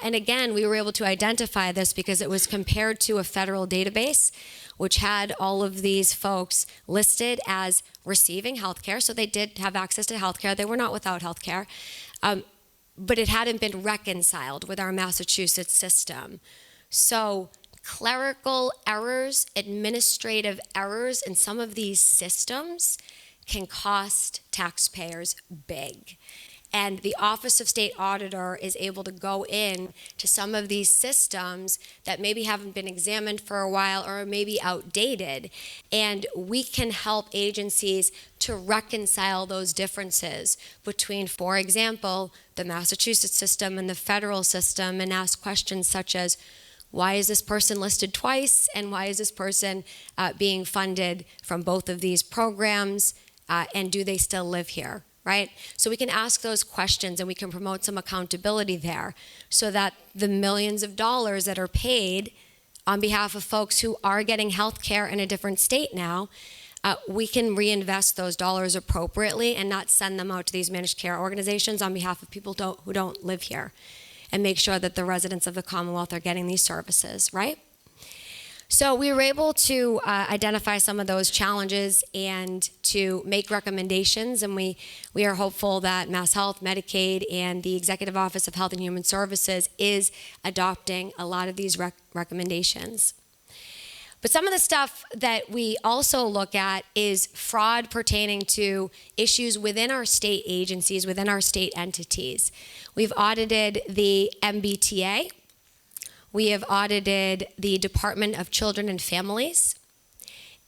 And again, we were able to identify this because it was compared to a federal database, which had all of these folks listed as receiving health care. So they did have access to health care. They were not without health care. But it hadn't been reconciled with our Massachusetts system. So clerical errors, administrative errors in some of these systems can cost taxpayers big. And the Office of State Auditor is able to go in to some of these systems that maybe haven't been examined for a while or maybe outdated. And we can help agencies to reconcile those differences between, for example, the Massachusetts system and the federal system, and ask questions such as, why is this person listed twice? And why is this person being funded from both of these programs? And do they still live here? Right? So we can ask those questions and we can promote some accountability there so that the millions of dollars that are paid on behalf of folks who are getting health care in a different state now, we can reinvest those dollars appropriately and not send them out to these managed care organizations on behalf of people who don't live here, and make sure that the residents of the Commonwealth are getting these services, right? So we were able to identify some of those challenges and to make recommendations, and we are hopeful that Mass Health, Medicaid, and the Executive Office of Health and Human Services is adopting a lot of these recommendations. But some of the stuff that we also look at is fraud pertaining to issues within our state agencies, within our state entities. We've audited the MBTA. We have audited the Department of Children and Families.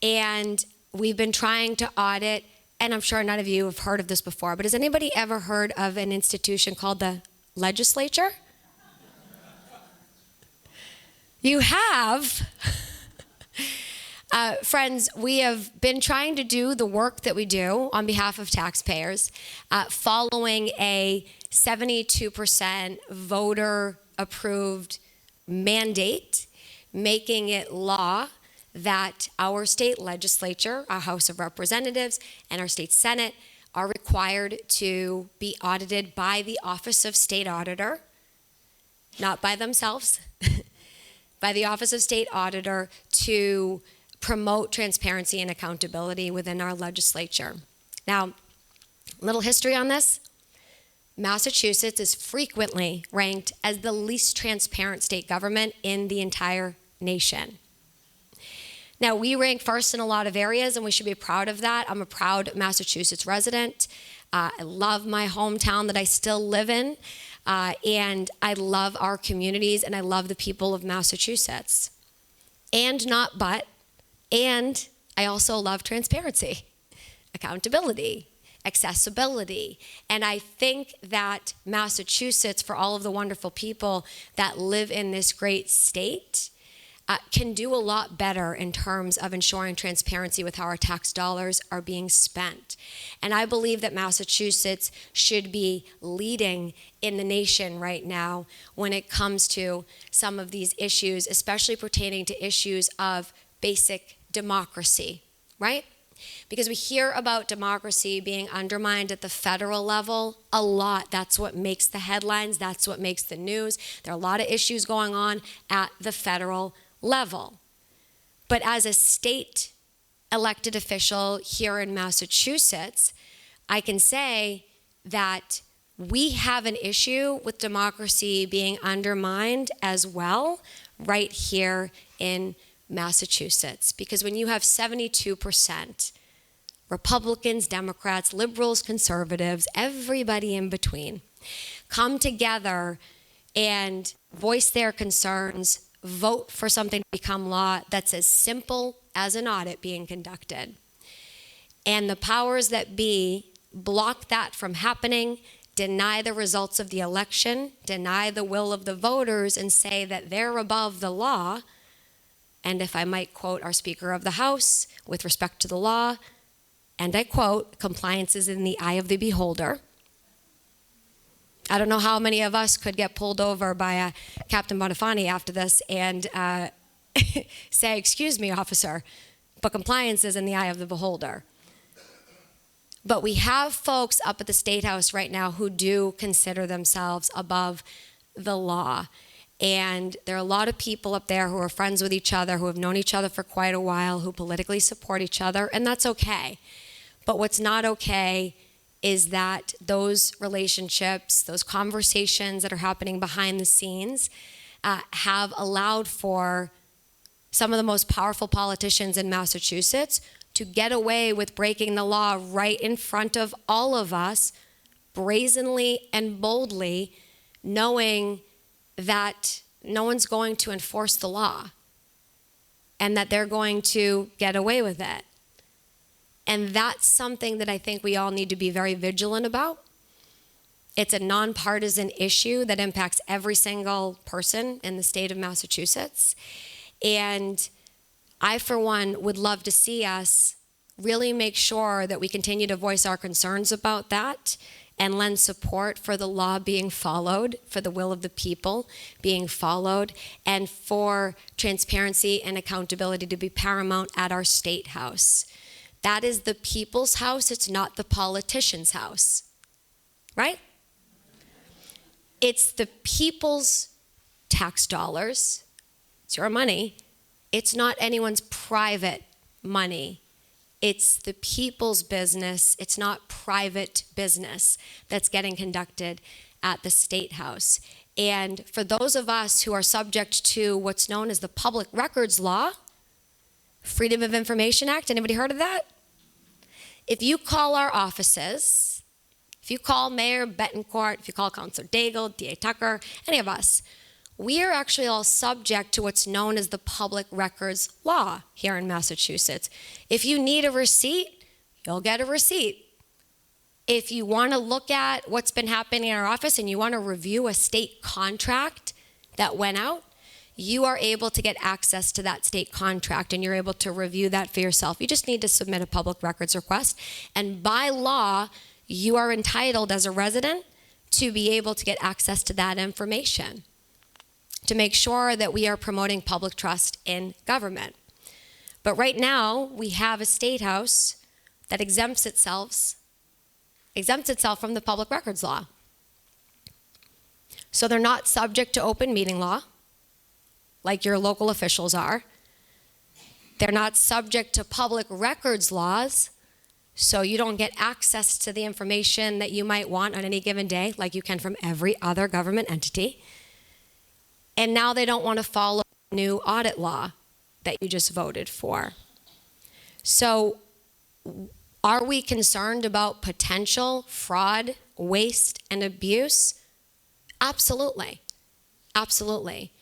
And we've been trying to audit, and I'm sure none of you have heard of this before, but has anybody ever heard of an institution called the legislature? You have. Friends, we have been trying to do the work that we do on behalf of taxpayers, following a 72% voter-approved mandate, making it law that our state legislature, our House of Representatives, and our state Senate are required to be audited by the Office of State Auditor, not by themselves, by the Office of State Auditor to promote transparency and accountability within our legislature. Now, little history on this. Massachusetts is frequently ranked as the least transparent state government in the entire nation. Now, we rank first in a lot of areas, and we should be proud of that. I'm a proud Massachusetts resident. I love my hometown that I still live in, and I love our communities, and I love the people of Massachusetts. And I also love transparency, accountability, accessibility. And I think that Massachusetts, for all of the wonderful people that live in this great state, can do a lot better in terms of ensuring transparency with how our tax dollars are being spent. And I believe that Massachusetts should be leading in the nation right now when it comes to some of these issues, especially pertaining to issues of basic democracy, right? Because we hear about democracy being undermined at the federal level a lot. That's what makes the headlines. That's what makes the news. There are a lot of issues going on at the federal level. But as a state elected official here in Massachusetts, I can say that we have an issue with democracy being undermined as well right here in Massachusetts. Because when you have 72% Republicans, Democrats, liberals, conservatives, everybody in between come together and voice their concerns, vote for something to become law that's as simple as an audit being conducted. And the powers that be block that from happening, deny the results of the election, deny the will of the voters, and say that they're above the law. And if I might quote our Speaker of the House with respect to the law, and I quote, compliance is in the eye of the beholder. I don't know how many of us could get pulled over by Captain Bonifani after this and say, excuse me, officer, but compliance is in the eye of the beholder. But we have folks up at the State House right now who do consider themselves above the law. And there are a lot of people up there who are friends with each other, who have known each other for quite a while, who politically support each other, and that's okay. But what's not okay is that those relationships, those conversations that are happening behind the scenes have allowed for some of the most powerful politicians in Massachusetts to get away with breaking the law right in front of all of us, brazenly and boldly, knowing that no one's going to enforce the law and that they're going to get away with it. And that's something that I think we all need to be very vigilant about. It's a nonpartisan issue that impacts every single person in the state of Massachusetts. And I, for one, would love to see us really make sure that we continue to voice our concerns about that and lend support for the law being followed, for the will of the people being followed, and for transparency and accountability to be paramount at our State House. That is the people's house. It's not the politician's house, right? It's the people's tax dollars. It's your money. It's not anyone's private money. It's the people's business. It's not private business that's getting conducted at the State House. And for those of us who are subject to what's known as the public records law, Freedom of Information Act. Anybody heard of that? If you call our offices, if you call Mayor Betancourt, if you call Councilor Daigle, DA Tucker, any of us, we are actually all subject to what's known as the Public Records Law here in Massachusetts. If you need a receipt, you'll get a receipt. If you want to look at what's been happening in our office and you want to review a state contract that went out, you are able to get access to that state contract and you're able to review that for yourself. You just need to submit a public records request. And by law, you are entitled as a resident to be able to get access to that information to make sure that we are promoting public trust in government. But right now, we have a state house that exempts itself from the public records law. So they're not subject to open meeting law, like your local officials are. They're not subject to public records laws, so you don't get access to the information that you might want on any given day, like you can from every other government entity. And now they don't want to follow the new audit law that you just voted for. So are we concerned about potential fraud, waste, and abuse? Absolutely. Absolutely.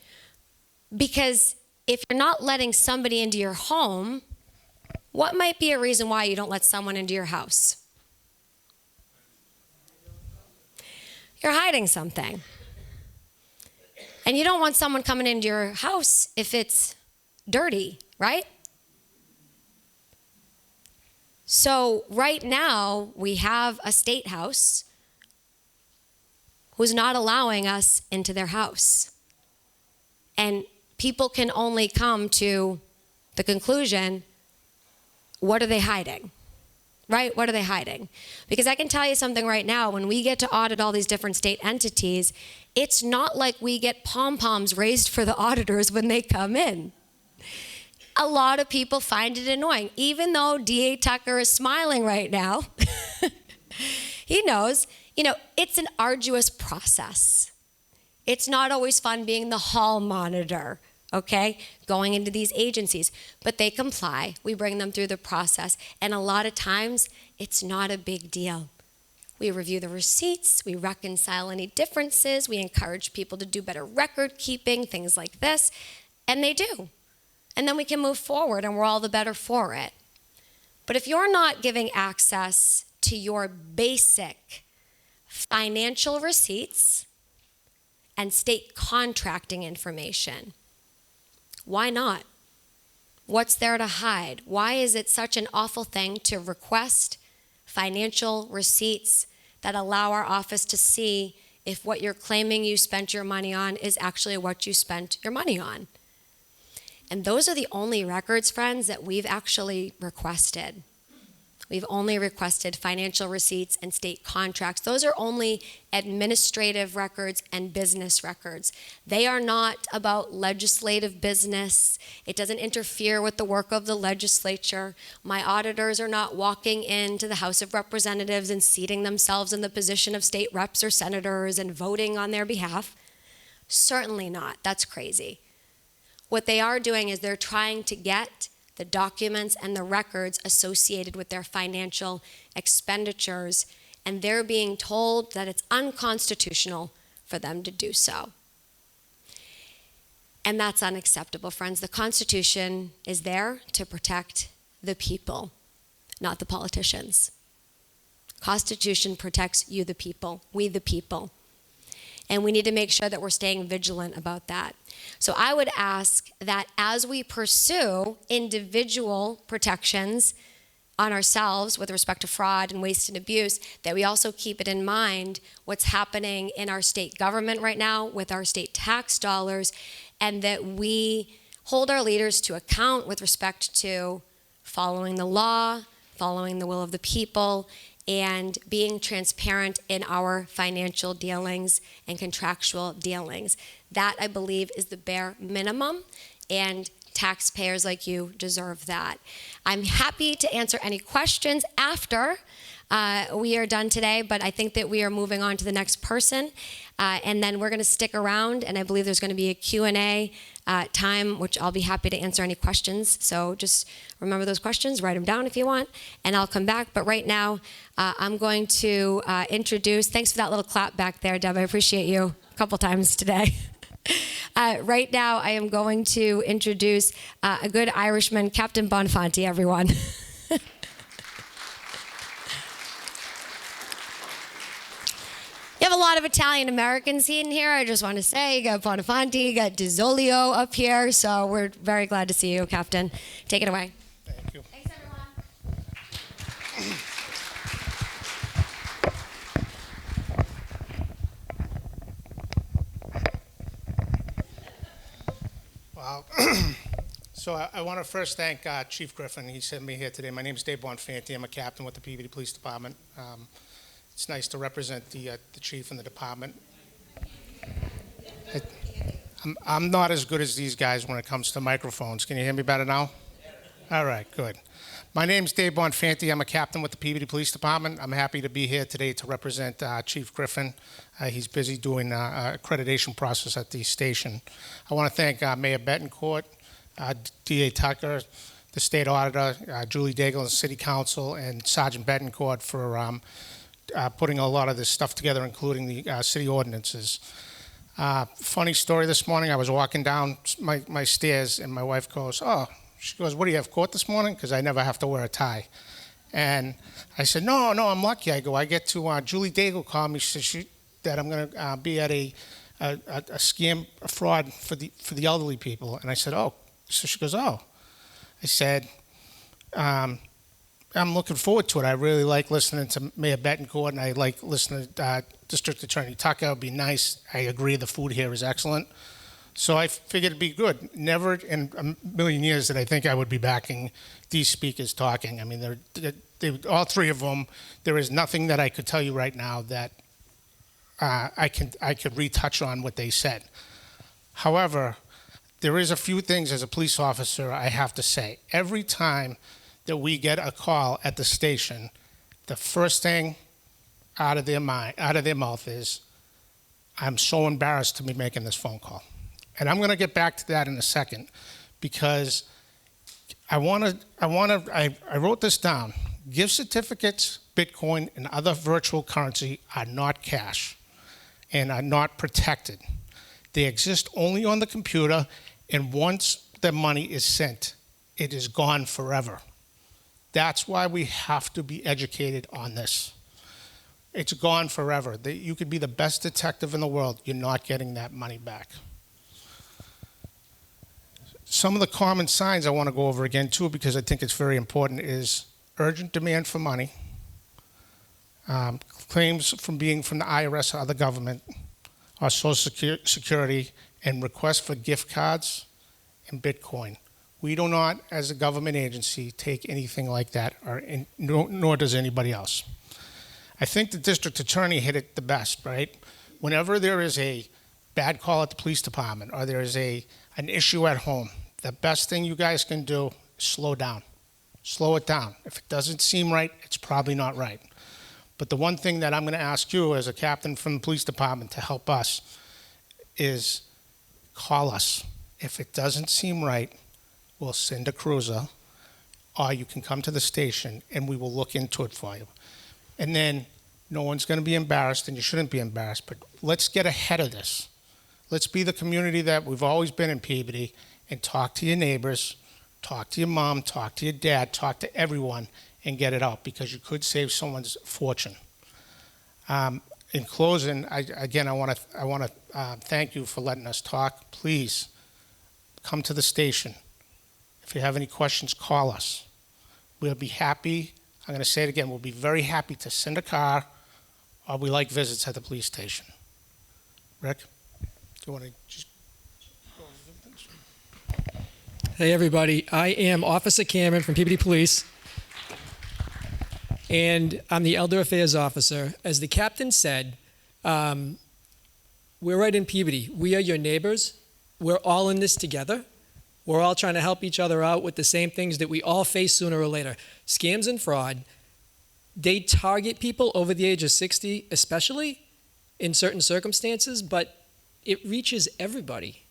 Because if you're not letting somebody into your home, what might be a reason why you don't let someone into your house? You're hiding something. And you don't want someone coming into your house if it's dirty, right? So right now, we have a state house who's not allowing us into their house. And people can only come to the conclusion, what are they hiding? Right? What are they hiding? Because I can tell you something right now, when we get to audit all these different state entities, it's not like we get pom-poms raised for the auditors when they come in. A lot of people find it annoying, even though DA Tucker is smiling right now. He knows, it's an arduous process. It's not always fun being the hall monitor, okay, going into these agencies. But they comply. We bring them through the process. And a lot of times, it's not a big deal. We review the receipts. We reconcile any differences. We encourage people to do better record keeping, things like this. And they do. And then we can move forward, and we're all the better for it. But if you're not giving access to your basic financial receipts and state contracting information, why not? What's there to hide? Why is it such an awful thing to request financial receipts that allow our office to see if what you're claiming you spent your money on is actually what you spent your money on? And those are the only records, friends, that we've actually requested. We've only requested financial receipts and state contracts. Those are only administrative records and business records. They are not about legislative business. It doesn't interfere with the work of the legislature. My auditors are not walking into the House of Representatives and seating themselves in the position of state reps or senators and voting on their behalf. Certainly not. That's crazy. What they are doing is they're trying to get the documents and the records associated with their financial expenditures, and they're being told that it's unconstitutional for them to do so. And that's unacceptable, friends. The Constitution is there to protect the people, not the politicians. Constitution protects you, the people, we the people. And we need to make sure that we're staying vigilant about that. So I would ask that as we pursue individual protections on ourselves with respect to fraud and waste and abuse, that we also keep it in mind what's happening in our state government right now with our state tax dollars, and that we hold our leaders to account with respect to following the law, following the will of the people, and being transparent in our financial dealings and contractual dealings. That, I believe, is the bare minimum, and taxpayers like you deserve that. I'm happy to answer any questions after we are done today, but I think that we are moving on to the next person. And then we're going to stick around, and I believe there's going to be a Q&A time, which I'll be happy to answer any questions. So just remember those questions, write them down if you want, and I'll come back. But right now, I'm going to introduce, thanks for that little clap back there, Deb. I appreciate you a couple times today. Right now, I am going to introduce a good Irishman, Captain Bonfanti, everyone. You have a lot of Italian Americans in here. I just want to say, you got Bonafanti, you got DiZolio up here, so we're very glad to see you, Captain. Take it away. Thank you. Thanks, everyone. Wow. So I want to first thank Chief Griffin. He sent me here today. My name is Dave Bonfanti. I'm a captain with the Peabody Police Department. It's nice to represent the chief and the department. I'm not as good as these guys when it comes to microphones. Can you hear me better now? All right, good. My name's Dave Bonfanti. I'm a captain with the Peabody Police Department. I'm happy to be here today to represent Chief Griffin. He's busy doing accreditation process at the station. I want to thank Mayor Betancourt, DA Tucker, the state auditor, Julie Daigle, and City Council, and Sergeant Betancourt for putting a lot of this stuff together, including the city ordinances. Funny story this morning, I was walking down my stairs and my wife goes, she goes, what do you have, court this morning? Because I never have to wear a tie. And I said, no, I'm lucky. I go, I get to, Julie Daigle called me, she said that I'm going to be at a scam, a fraud for the elderly people. And I said, oh. So she goes, oh. I said, I'm looking forward to it. I really like listening to Mayor Betancourt, and I like listening to District Attorney Tucker. It would be nice. I agree the food here is excellent. So I figured it'd be good. Never in a million years did I think I would be backing these speakers talking. I mean, they're all three of them. There is nothing that I could tell you right now that I could retouch on what they said. However, there is a few things as a police officer I have to say. Every time that we get a call at the station, the first thing out of their mouth is, I'm so embarrassed to be making this phone call. And I'm going to get back to that in a second, because I wrote this down. Gift certificates, Bitcoin, and other virtual currency are not cash and are not protected. They exist only on the computer, and once the money is sent, it is gone forever. That's why we have to be educated on this. It's gone forever. You could be the best detective in the world. You're not getting that money back. Some of the common signs I want to go over again, too, because I think it's very important, is urgent demand for money, claims from the IRS or other government, or Social Security, and requests for gift cards and Bitcoin. We do not, as a government agency, take anything like that, nor does anybody else. I think the district attorney hit it the best, right? Whenever there is a bad call at the police department, or there is an issue at home, the best thing you guys can do is slow down. Slow it down. If it doesn't seem right, it's probably not right. But the one thing that I'm going to ask you as a captain from the police department to help us is call us. If it doesn't seem right, we'll send a cruiser, or you can come to the station and we will look into it for you. And then no one's going to be embarrassed, and you shouldn't be embarrassed, but let's get ahead of this. Let's be the community that we've always been in Peabody, and talk to your neighbors, talk to your mom, talk to your dad, talk to everyone, and get it out, because you could save someone's fortune. In closing, I want to thank you for letting us talk. Please come to the station. If you have any questions, call us. We'll be happy. I'm going to say it again. We'll be very happy to send a car, or we like visits at the police station. Rick, do you want to just go over things? Hey, everybody. I am Officer Cameron from Peabody Police, and I'm the Elder Affairs Officer. As the captain said, we're right in Peabody. We are your neighbors. We're all in this together. We're all trying to help each other out with the same things that we all face sooner or later. Scams and fraud They target people over the age of 60, especially in certain circumstances, but it reaches everybody.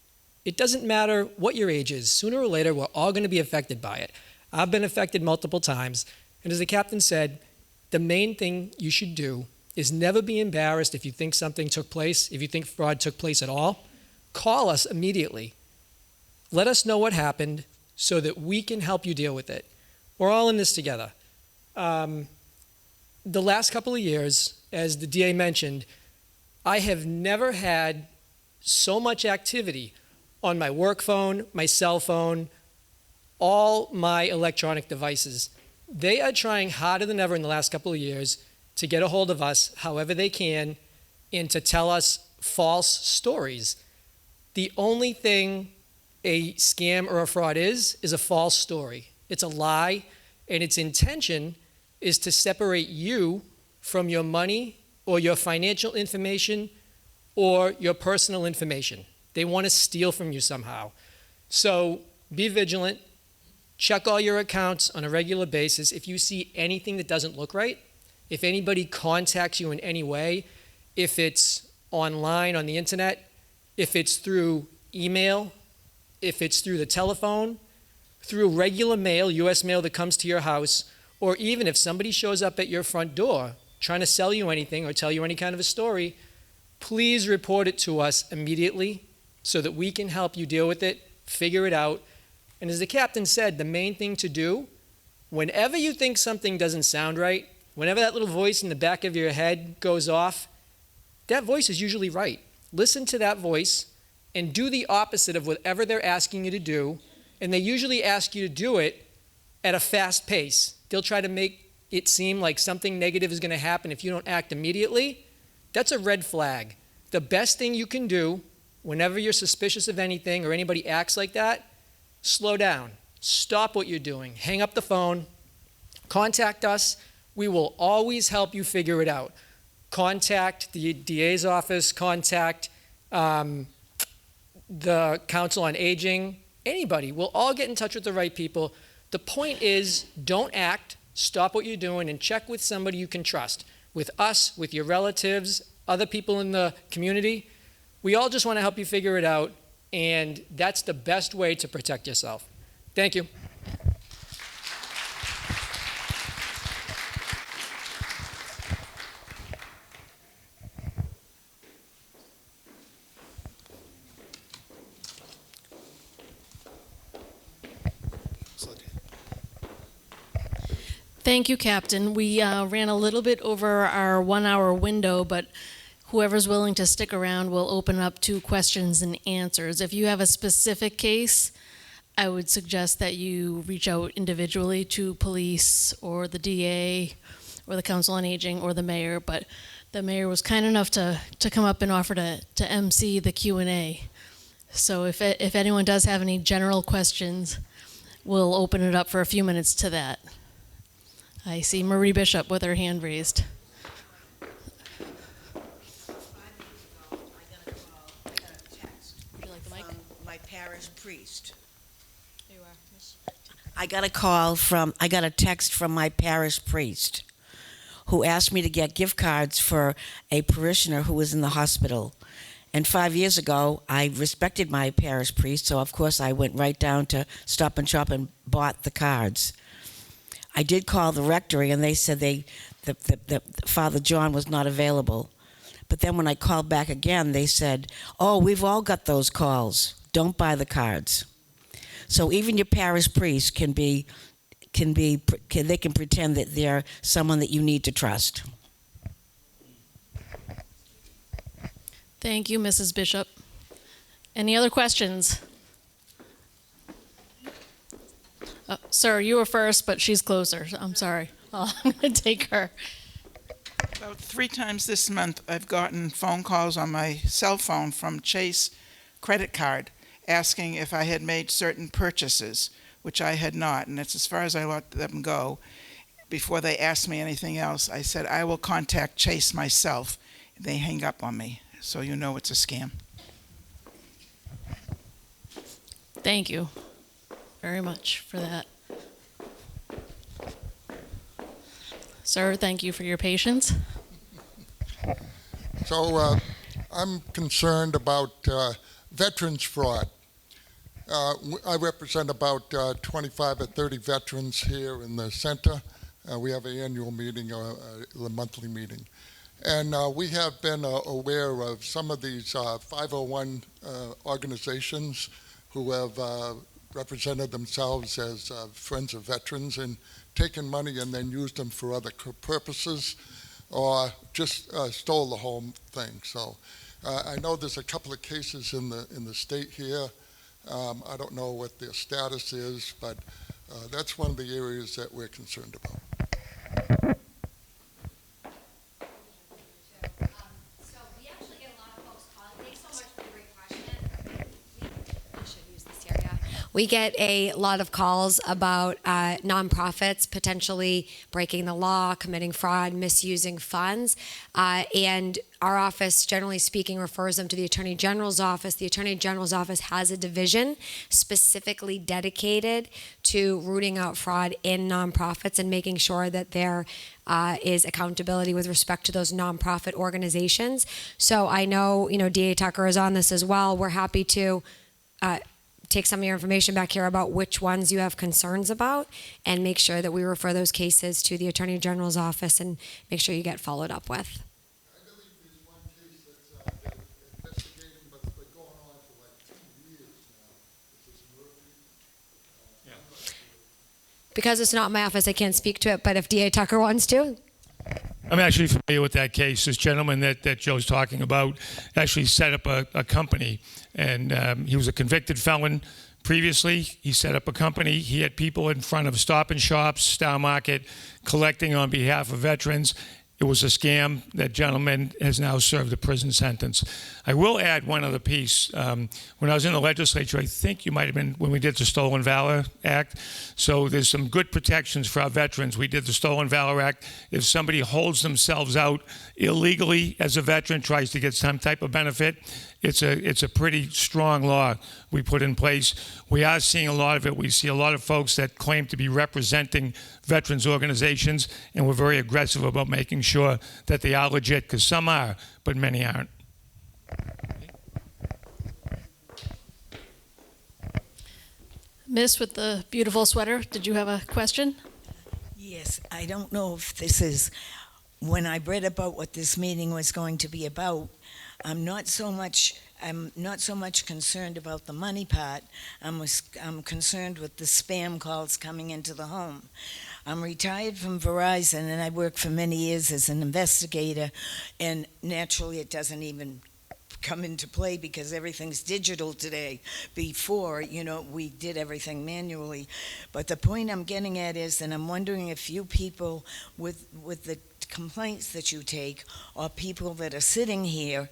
It doesn't matter what your age is. Sooner or later, we're all going to be affected by it. I've been affected multiple times. And as the captain said, the main thing you should do is never be embarrassed if you think something took place, if you think fraud took place at all. Call us immediately. Let us know what happened so that we can help you deal with it. We're all in this together. The last couple of years, as the DA mentioned, I have never had so much activity on my work phone, my cell phone, all my electronic devices. They are trying harder than ever in the last couple of years to get a hold of us however they can and to tell us false stories. The only thing a scam or a fraud is a false story. It's a lie, and its intention is to separate you from your money or your financial information or your personal information. They want to steal from you somehow. So be vigilant. Check all your accounts on a regular basis. If you see anything that doesn't look right, if anybody contacts you in any way, if it's online on the internet, if it's through email, if it's through the telephone, through regular mail, U.S. mail that comes to your house, or even if somebody shows up at your front door trying to sell you anything or tell you any kind of a story, please report it to us immediately so that we can help you deal with it, figure it out. And as the captain said, the main thing to do, whenever you think something doesn't sound right, whenever that little voice in the back of your head goes off, that voice is usually right. Listen to that voice and do the opposite of whatever they're asking you to do. And they usually ask you to do it at a fast pace. They'll try to make it seem like something negative is going to happen if you don't act immediately. That's a red flag. The best thing you can do whenever you're suspicious of anything or anybody acts like that, slow down. Stop what you're doing. Hang up the phone. Contact us. We will always help you figure it out. Contact the DA's office. Contact the Council on Aging. Anybody. We'll all get in touch with the right people. The point is, don't act. Stop what you're doing and check with somebody you can trust. With us, with your relatives, other people in the community. We all just want to help you figure it out, and that's the best way to protect yourself. Thank you. Thank you, Captain. We ran a little bit over our 1 hour window, but whoever's willing to stick around will open up to questions and answers. If you have a specific case, I would suggest that you reach out individually to police or the DA or the Council on Aging or the mayor, but the mayor was kind enough to come up and offer to MC the Q&A. So if anyone does have any general questions, we'll open it up for a few minutes to that. I see Marie Bishop with her hand raised. My parish priest. There you are, Miss. I got a text from my parish priest who asked me to get gift cards for a parishioner who was in the hospital. And 5 years ago, I respected my parish priest, so of course I went right down to Stop and Shop and bought the cards. I did call the rectory, and they said the Father John was not available. But then when I called back again, they said, "Oh, we've all got those calls. Don't buy the cards." So even your parish priest they can pretend that they're someone that you need to trust. Thank you, Mrs. Bishop. Any other questions? Sir, you were first, but she's closer. I'm sorry. I'm going to take her. About 3 times this month, I've gotten phone calls on my cell phone from Chase credit card asking if I had made certain purchases, which I had not, and that's as far as I let them go. Before they asked me anything else, I said, I will contact Chase myself. They hang up on me, so you know it's a scam. Thank you very much for that. Sir, thank you for your patience. So I'm concerned about veterans fraud. I represent about 25 or 30 veterans here in the center. We have an annual meeting, a monthly meeting. And we have been aware of some of these 501 organizations who have represented themselves as friends of veterans and taken money and then used them for other purposes, or just stole the whole thing. So I know there's a couple of cases in the state here. I don't know what their status is, but that's one of the areas that we're concerned about. So we actually get a lot of folks calling. Thanks so much for the great question. I should use this area. We get a lot of calls about nonprofits potentially breaking the law, committing fraud, misusing funds, and our office, generally speaking, refers them to the Attorney General's office. The Attorney General's office has a division specifically dedicated to rooting out fraud in nonprofits and making sure that there is accountability with respect to those nonprofit organizations. So I know, DA Tucker is on this as well. We're happy to take some of your information back here about which ones you have concerns about and make sure that we refer those cases to the Attorney General's office and make sure you get followed up with. I believe there's one case that's they're investigating, but it's been going on for like 2 years now. Is this Murphy? Yeah. Because it's not my office, I can't speak to it, but if DA Tucker wants to. I'm actually familiar with that case. This gentleman that Joe's talking about actually set up a company, and he was a convicted felon previously. He set up a company. He had people in front of Stop and Shops, Star Market, collecting on behalf of veterans. It was a scam. That gentleman has now served a prison sentence. I will add one other piece. When I was in the legislature, I think you might have been when we did the Stolen Valor Act. So there's some good protections for our veterans. We did the Stolen Valor Act. If somebody holds themselves out illegally as a veteran, tries to get some type of benefit, it's a pretty strong law we put in place. We are seeing a lot of it. We see a lot of folks that claim to be representing veterans organizations, and we're very aggressive about making sure that they are legit, because some are, but many aren't. Miss with the beautiful sweater, did you have a question? Yes, I don't know if this is, when I read about what this meeting was going to be about, I'm not so much concerned about the money part. I'm concerned with the spam calls coming into the home. I'm retired from Verizon, and I worked for many years as an investigator, and naturally it doesn't even come into play because everything's digital today. Before, we did everything manually. But the point I'm getting at is, and I'm wondering if you people with the complaints that you take, or people that are sitting here,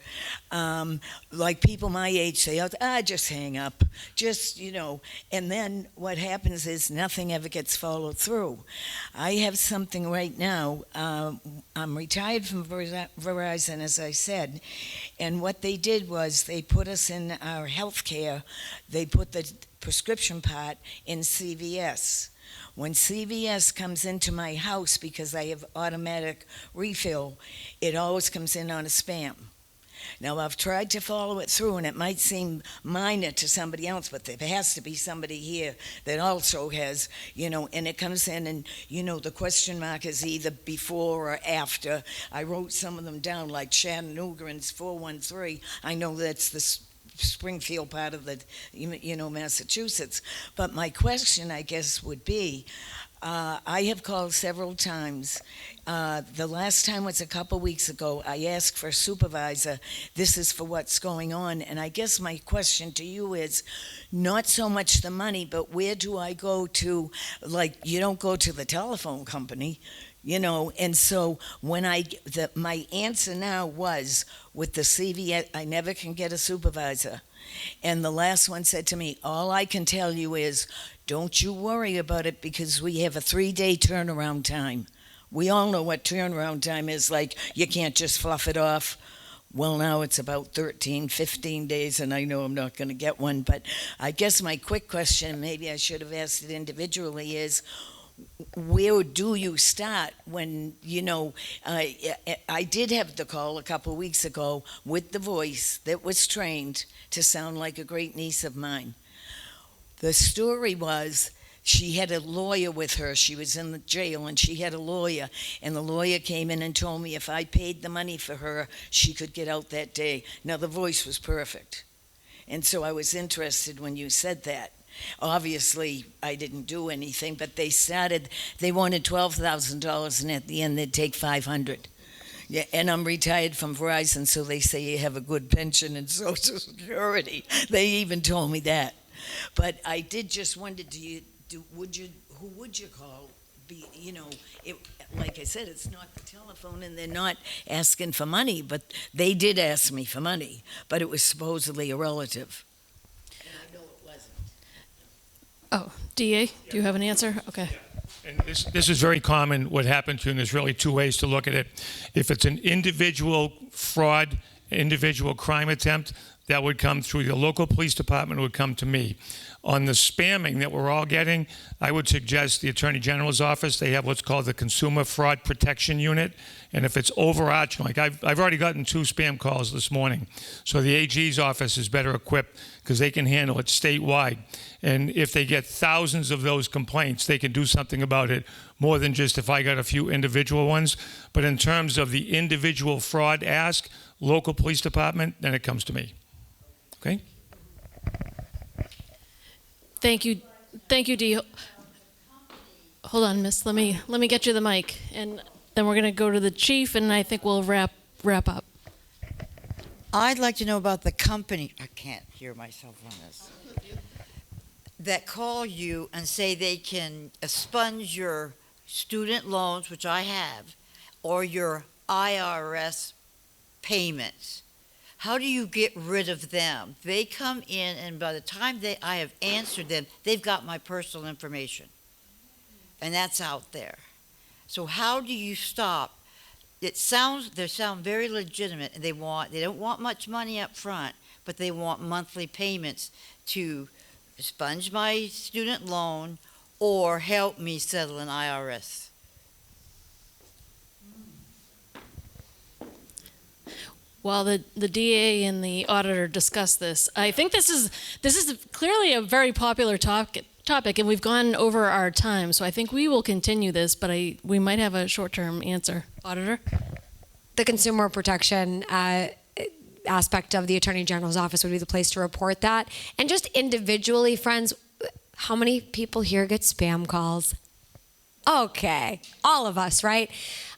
like people my age say, just hang up, and then what happens is nothing ever gets followed through. I have something right now. I'm retired from Verizon, as I said, and what they did was they put us in our health care, they put the prescription part in CVS. When CVS comes into my house, because I have automatic refill, it always comes in on a spam. Now, I've tried to follow it through, and it might seem minor to somebody else, but there has to be somebody here that also has, and it comes in, and, the question mark is either before or after. I wrote some of them down, like Chattanooga and 413. I know that's the Springfield part of the, Massachusetts. But my question, I guess, would be, I have called several times. The last time was a couple weeks ago. I asked for a supervisor. This is for what's going on. And I guess my question to you is not so much the money, but where do I go to? Like, you don't go to the telephone company. And so when my answer now was with the CVS, I never can get a supervisor. And the last one said to me, all I can tell you is, don't you worry about it, because we have a 3-day turnaround time. We all know what turnaround time is like. You can't just fluff it off. Well, now it's about 13, 15 days, and I know I'm not going to get one. But I guess my quick question, maybe I should have asked it individually, is where do you start when, I did have the call a couple of weeks ago with the voice that was trained to sound like a great niece of mine. The story was she had a lawyer with her. She was in the jail and she had a lawyer, and the lawyer came in and told me if I paid the money for her, she could get out that day. Now, the voice was perfect. And so I was interested when you said that. Obviously, I didn't do anything, but they wanted $12,000, and at the end they'd take $500. Yeah, and I'm retired from Verizon, so they say you have a good pension and Social Security. They even told me that. But I did just wonder, who would you call? Like I said, it's not the telephone, and they're not asking for money, but they did ask me for money, but it was supposedly a relative. And I know it wasn't. Oh, DA, do you have an answer? Okay. And this is very common, what happened to you, and there's really two ways to look at it. If it's an individual fraud, individual crime attempt, that would come through the local police department, would come to me. On the spamming that we're all getting, I would suggest the Attorney General's office. They have what's called the Consumer Fraud Protection Unit. And if it's overarching, like I've already gotten 2 spam calls this morning. So the AG's office is better equipped because they can handle it statewide. And if they get thousands of those complaints, they can do something about it, more than just if I got a few individual ones. But in terms of the individual fraud ask, local police department, then it comes to me. Okay? Thank you, Dee. Hold on, miss. Let me get you the mic, and then we're going to go to the chief, and I think we'll wrap up. I'd like to know about the company. I can't hear myself on this. That call you and say they can expunge your student loans, which I have, or your IRS payments. How do you get rid of them? They come in, and by the time I have answered them, they've got my personal information. And that's out there. So how do you stop? They sound very legitimate, and they don't want much money up front, but they want monthly payments to expunge my student loan or help me settle an IRS. While the DA and the auditor discuss this, I think this is clearly a very popular topic, and we've gone over our time. So I think we will continue this, but we might have a short-term answer. Auditor? The consumer protection aspect of the Attorney General's office would be the place to report that. And just individually, friends, how many people here get spam calls? Okay, all of us, right?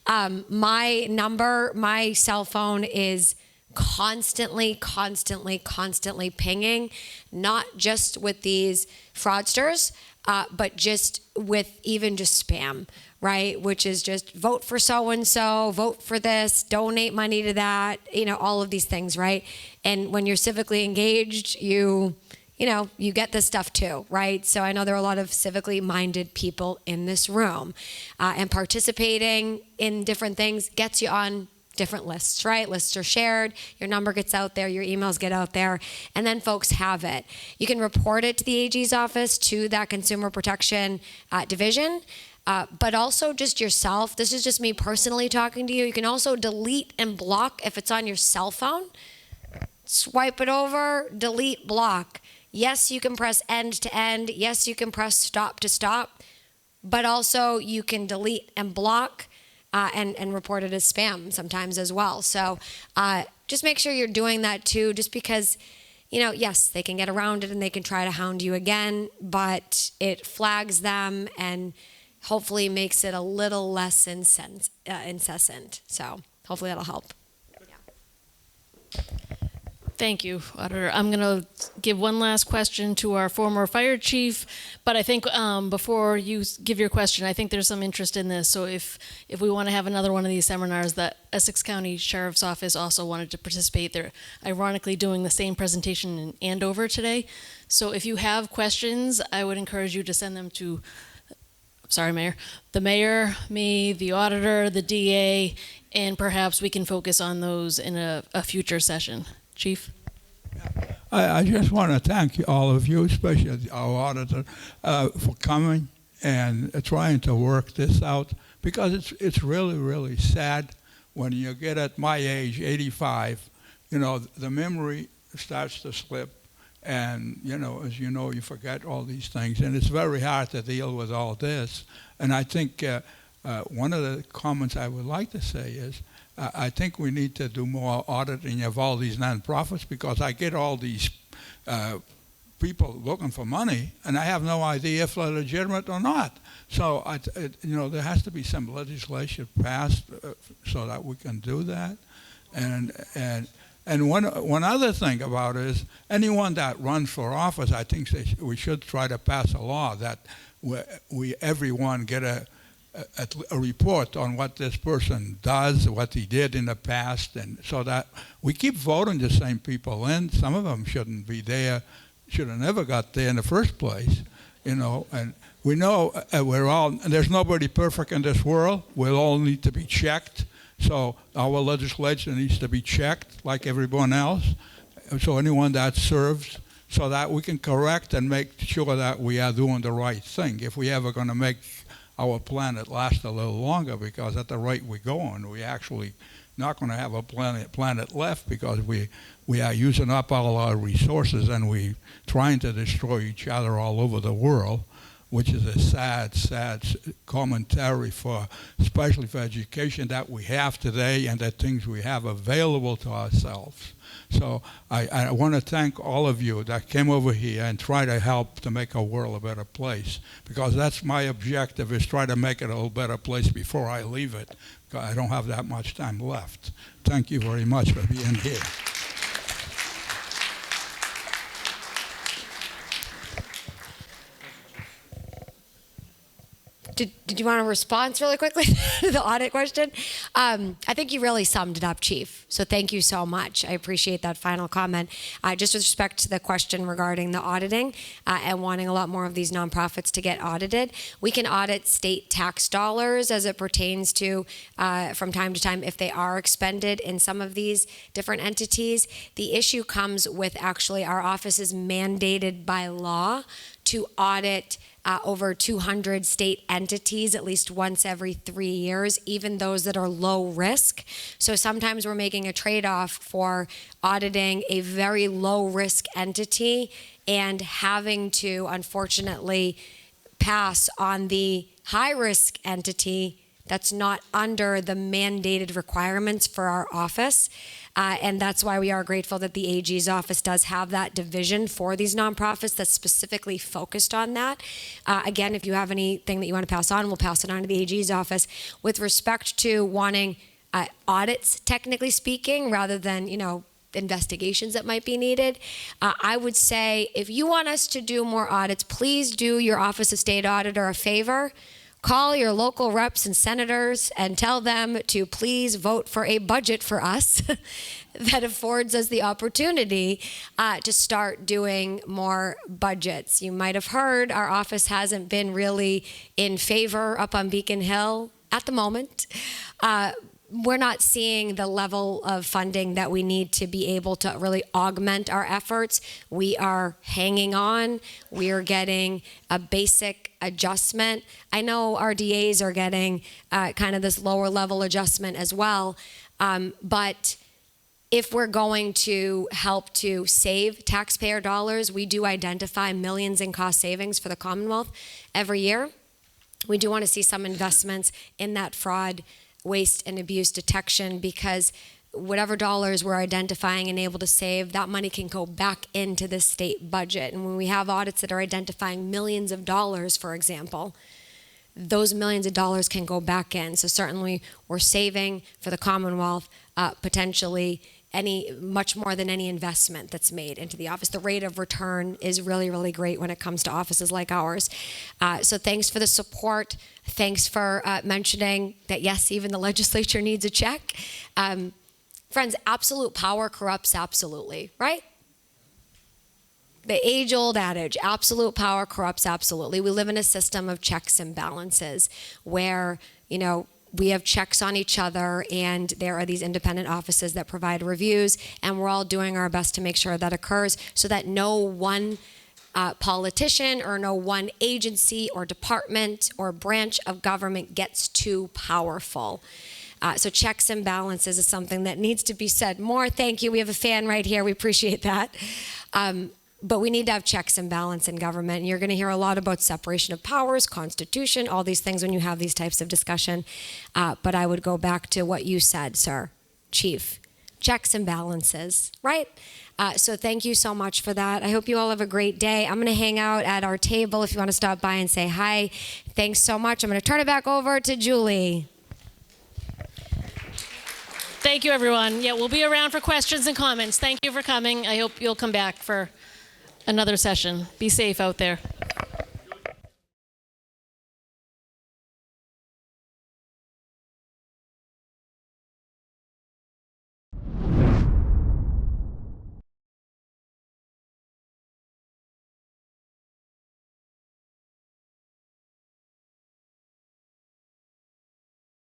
My cell phone is constantly pinging, not just with these fraudsters, but just with even just spam, right? Which is just vote for so-and-so, vote for this, donate money to that, all of these things, right? And when you're civically engaged, you get this stuff too, right? So I know there are a lot of civically minded people in this room, and participating in different things gets you on different lists, right? Lists are shared, your number gets out there, your emails get out there, and then folks have it. You can report it to the AG's office, to that Consumer Protection Division, but also just yourself. This is just me personally talking to you. You can also delete and block if it's on your cell phone. Swipe it over, delete, block. Yes, you can press end to end. Yes, you can press stop to stop. But also you can delete and block and report it as spam sometimes as well. So just make sure you're doing that too, just because, yes, they can get around it and they can try to hound you again, but it flags them and hopefully makes it a little less incessant. So hopefully that'll help. Yeah. Thank you, Auditor. I'm going to give one last question to our former fire chief, but I think before you give your question, I think there's some interest in this. So if we want to have another one of these seminars, the Essex County Sheriff's Office also wanted to participate. They're ironically doing the same presentation in Andover today. So if you have questions, I would encourage you to send them to, Mayor, the mayor, me, the auditor, the DA, and perhaps we can focus on those in a future session. Chief? I just want to thank all of you, especially our auditor, for coming and trying to work this out, because it's really, really sad when you get at my age, 85, the memory starts to slip, and, as you know, you forget all these things, and it's very hard to deal with all this. And I think one of the comments I would like to say is, I think we need to do more auditing of all these nonprofits, because I get all these people looking for money, and I have no idea if they're legitimate or not. So, there has to be some legislation passed so that we can do that. And one other thing about it is, anyone that runs for office, I think we should try to pass a law that everyone get a report on what this person does, what he did in the past, and so that we keep voting the same people in. Some of them shouldn't be there, should have never got there in the first place, and we know there's nobody perfect in this world. We'll all need to be checked. So our legislation needs to be checked like everyone else. So anyone that serves, so that we can correct and make sure that we are doing the right thing. If we ever going to make our planet last a little longer, because at the rate we're going, we actually not going to have a planet left, because we are using up all our resources, and we trying to destroy each other all over the world, which is a sad, sad commentary especially for education that we have today and the things we have available to ourselves. So I want to thank all of you that came over here and try to help to make our world a better place, because that's my objective, is try to make it a little better place before I leave it. I don't have that much time left. Thank you very much for being here. Did you want to respond really quickly to the audit question? I think you really summed it up, Chief. So thank you so much. I appreciate that final comment. Just with respect to the question regarding the auditing and wanting a lot more of these nonprofits to get audited, we can audit state tax dollars as it pertains to, from time to time, if they are expended in some of these different entities. The issue comes with actually our office is mandated by law to audit over 200 state entities at least once every 3 years, even those that are low risk. So sometimes we're making a trade-off for auditing a very low risk entity and having to, unfortunately, pass on the high risk entity that's not under the mandated requirements for our office. And that's why we are grateful that the AG's office does have that division for these nonprofits that's specifically focused on that. Again, if you have anything that you want to pass on, we'll pass it on to the AG's office. With respect to wanting audits, technically speaking, rather than, investigations that might be needed, I would say if you want us to do more audits, please do your Office of State Auditor a favor. Call your local reps and senators and tell them to please vote for a budget for us that affords us the opportunity to start doing more budgets. You might have heard our office hasn't been really in favor up on Beacon Hill at the moment. We're not seeing the level of funding that we need to be able to really augment our efforts. We are hanging on. We are getting a basic adjustment. I know our DAs are getting kind of this lower level adjustment as well. But if we're going to help to save taxpayer dollars, we do identify millions in cost savings for the Commonwealth every year. We do want to see some investments in that fraud, waste, and abuse detection, because whatever dollars we're identifying and able to save, that money can go back into the state budget. And when we have audits that are identifying millions of dollars, for example, those millions of dollars can go back in. So certainly we're saving for the Commonwealth potentially much more than any investment that's made into the office. The rate of return is really, really great when it comes to offices like ours. So thanks for the support. Thanks for mentioning that, yes, even the legislature needs a check. Friends, absolute power corrupts absolutely, right? The age-old adage, absolute power corrupts absolutely. We live in a system of checks and balances where, we have checks on each other, and there are these independent offices that provide reviews, and we're all doing our best to make sure that occurs so that no one politician or no one agency or department or branch of government gets too powerful. So checks and balances is something that needs to be said more. Thank you. We have a fan right here. We appreciate that. But we need to have checks and balance in government. And you're going to hear a lot about separation of powers, constitution, all these things when you have these types of discussion. But I would go back to what you said, sir, Chief. Checks and balances, right? So thank you so much for that. I hope you all have a great day. I'm going to hang out at our table if you want to stop by and say hi. Thanks so much. I'm going to turn it back over to Julie. Thank you, everyone. Yeah, we'll be around for questions and comments. Thank you for coming. I hope you'll come back for another session. Be safe out there.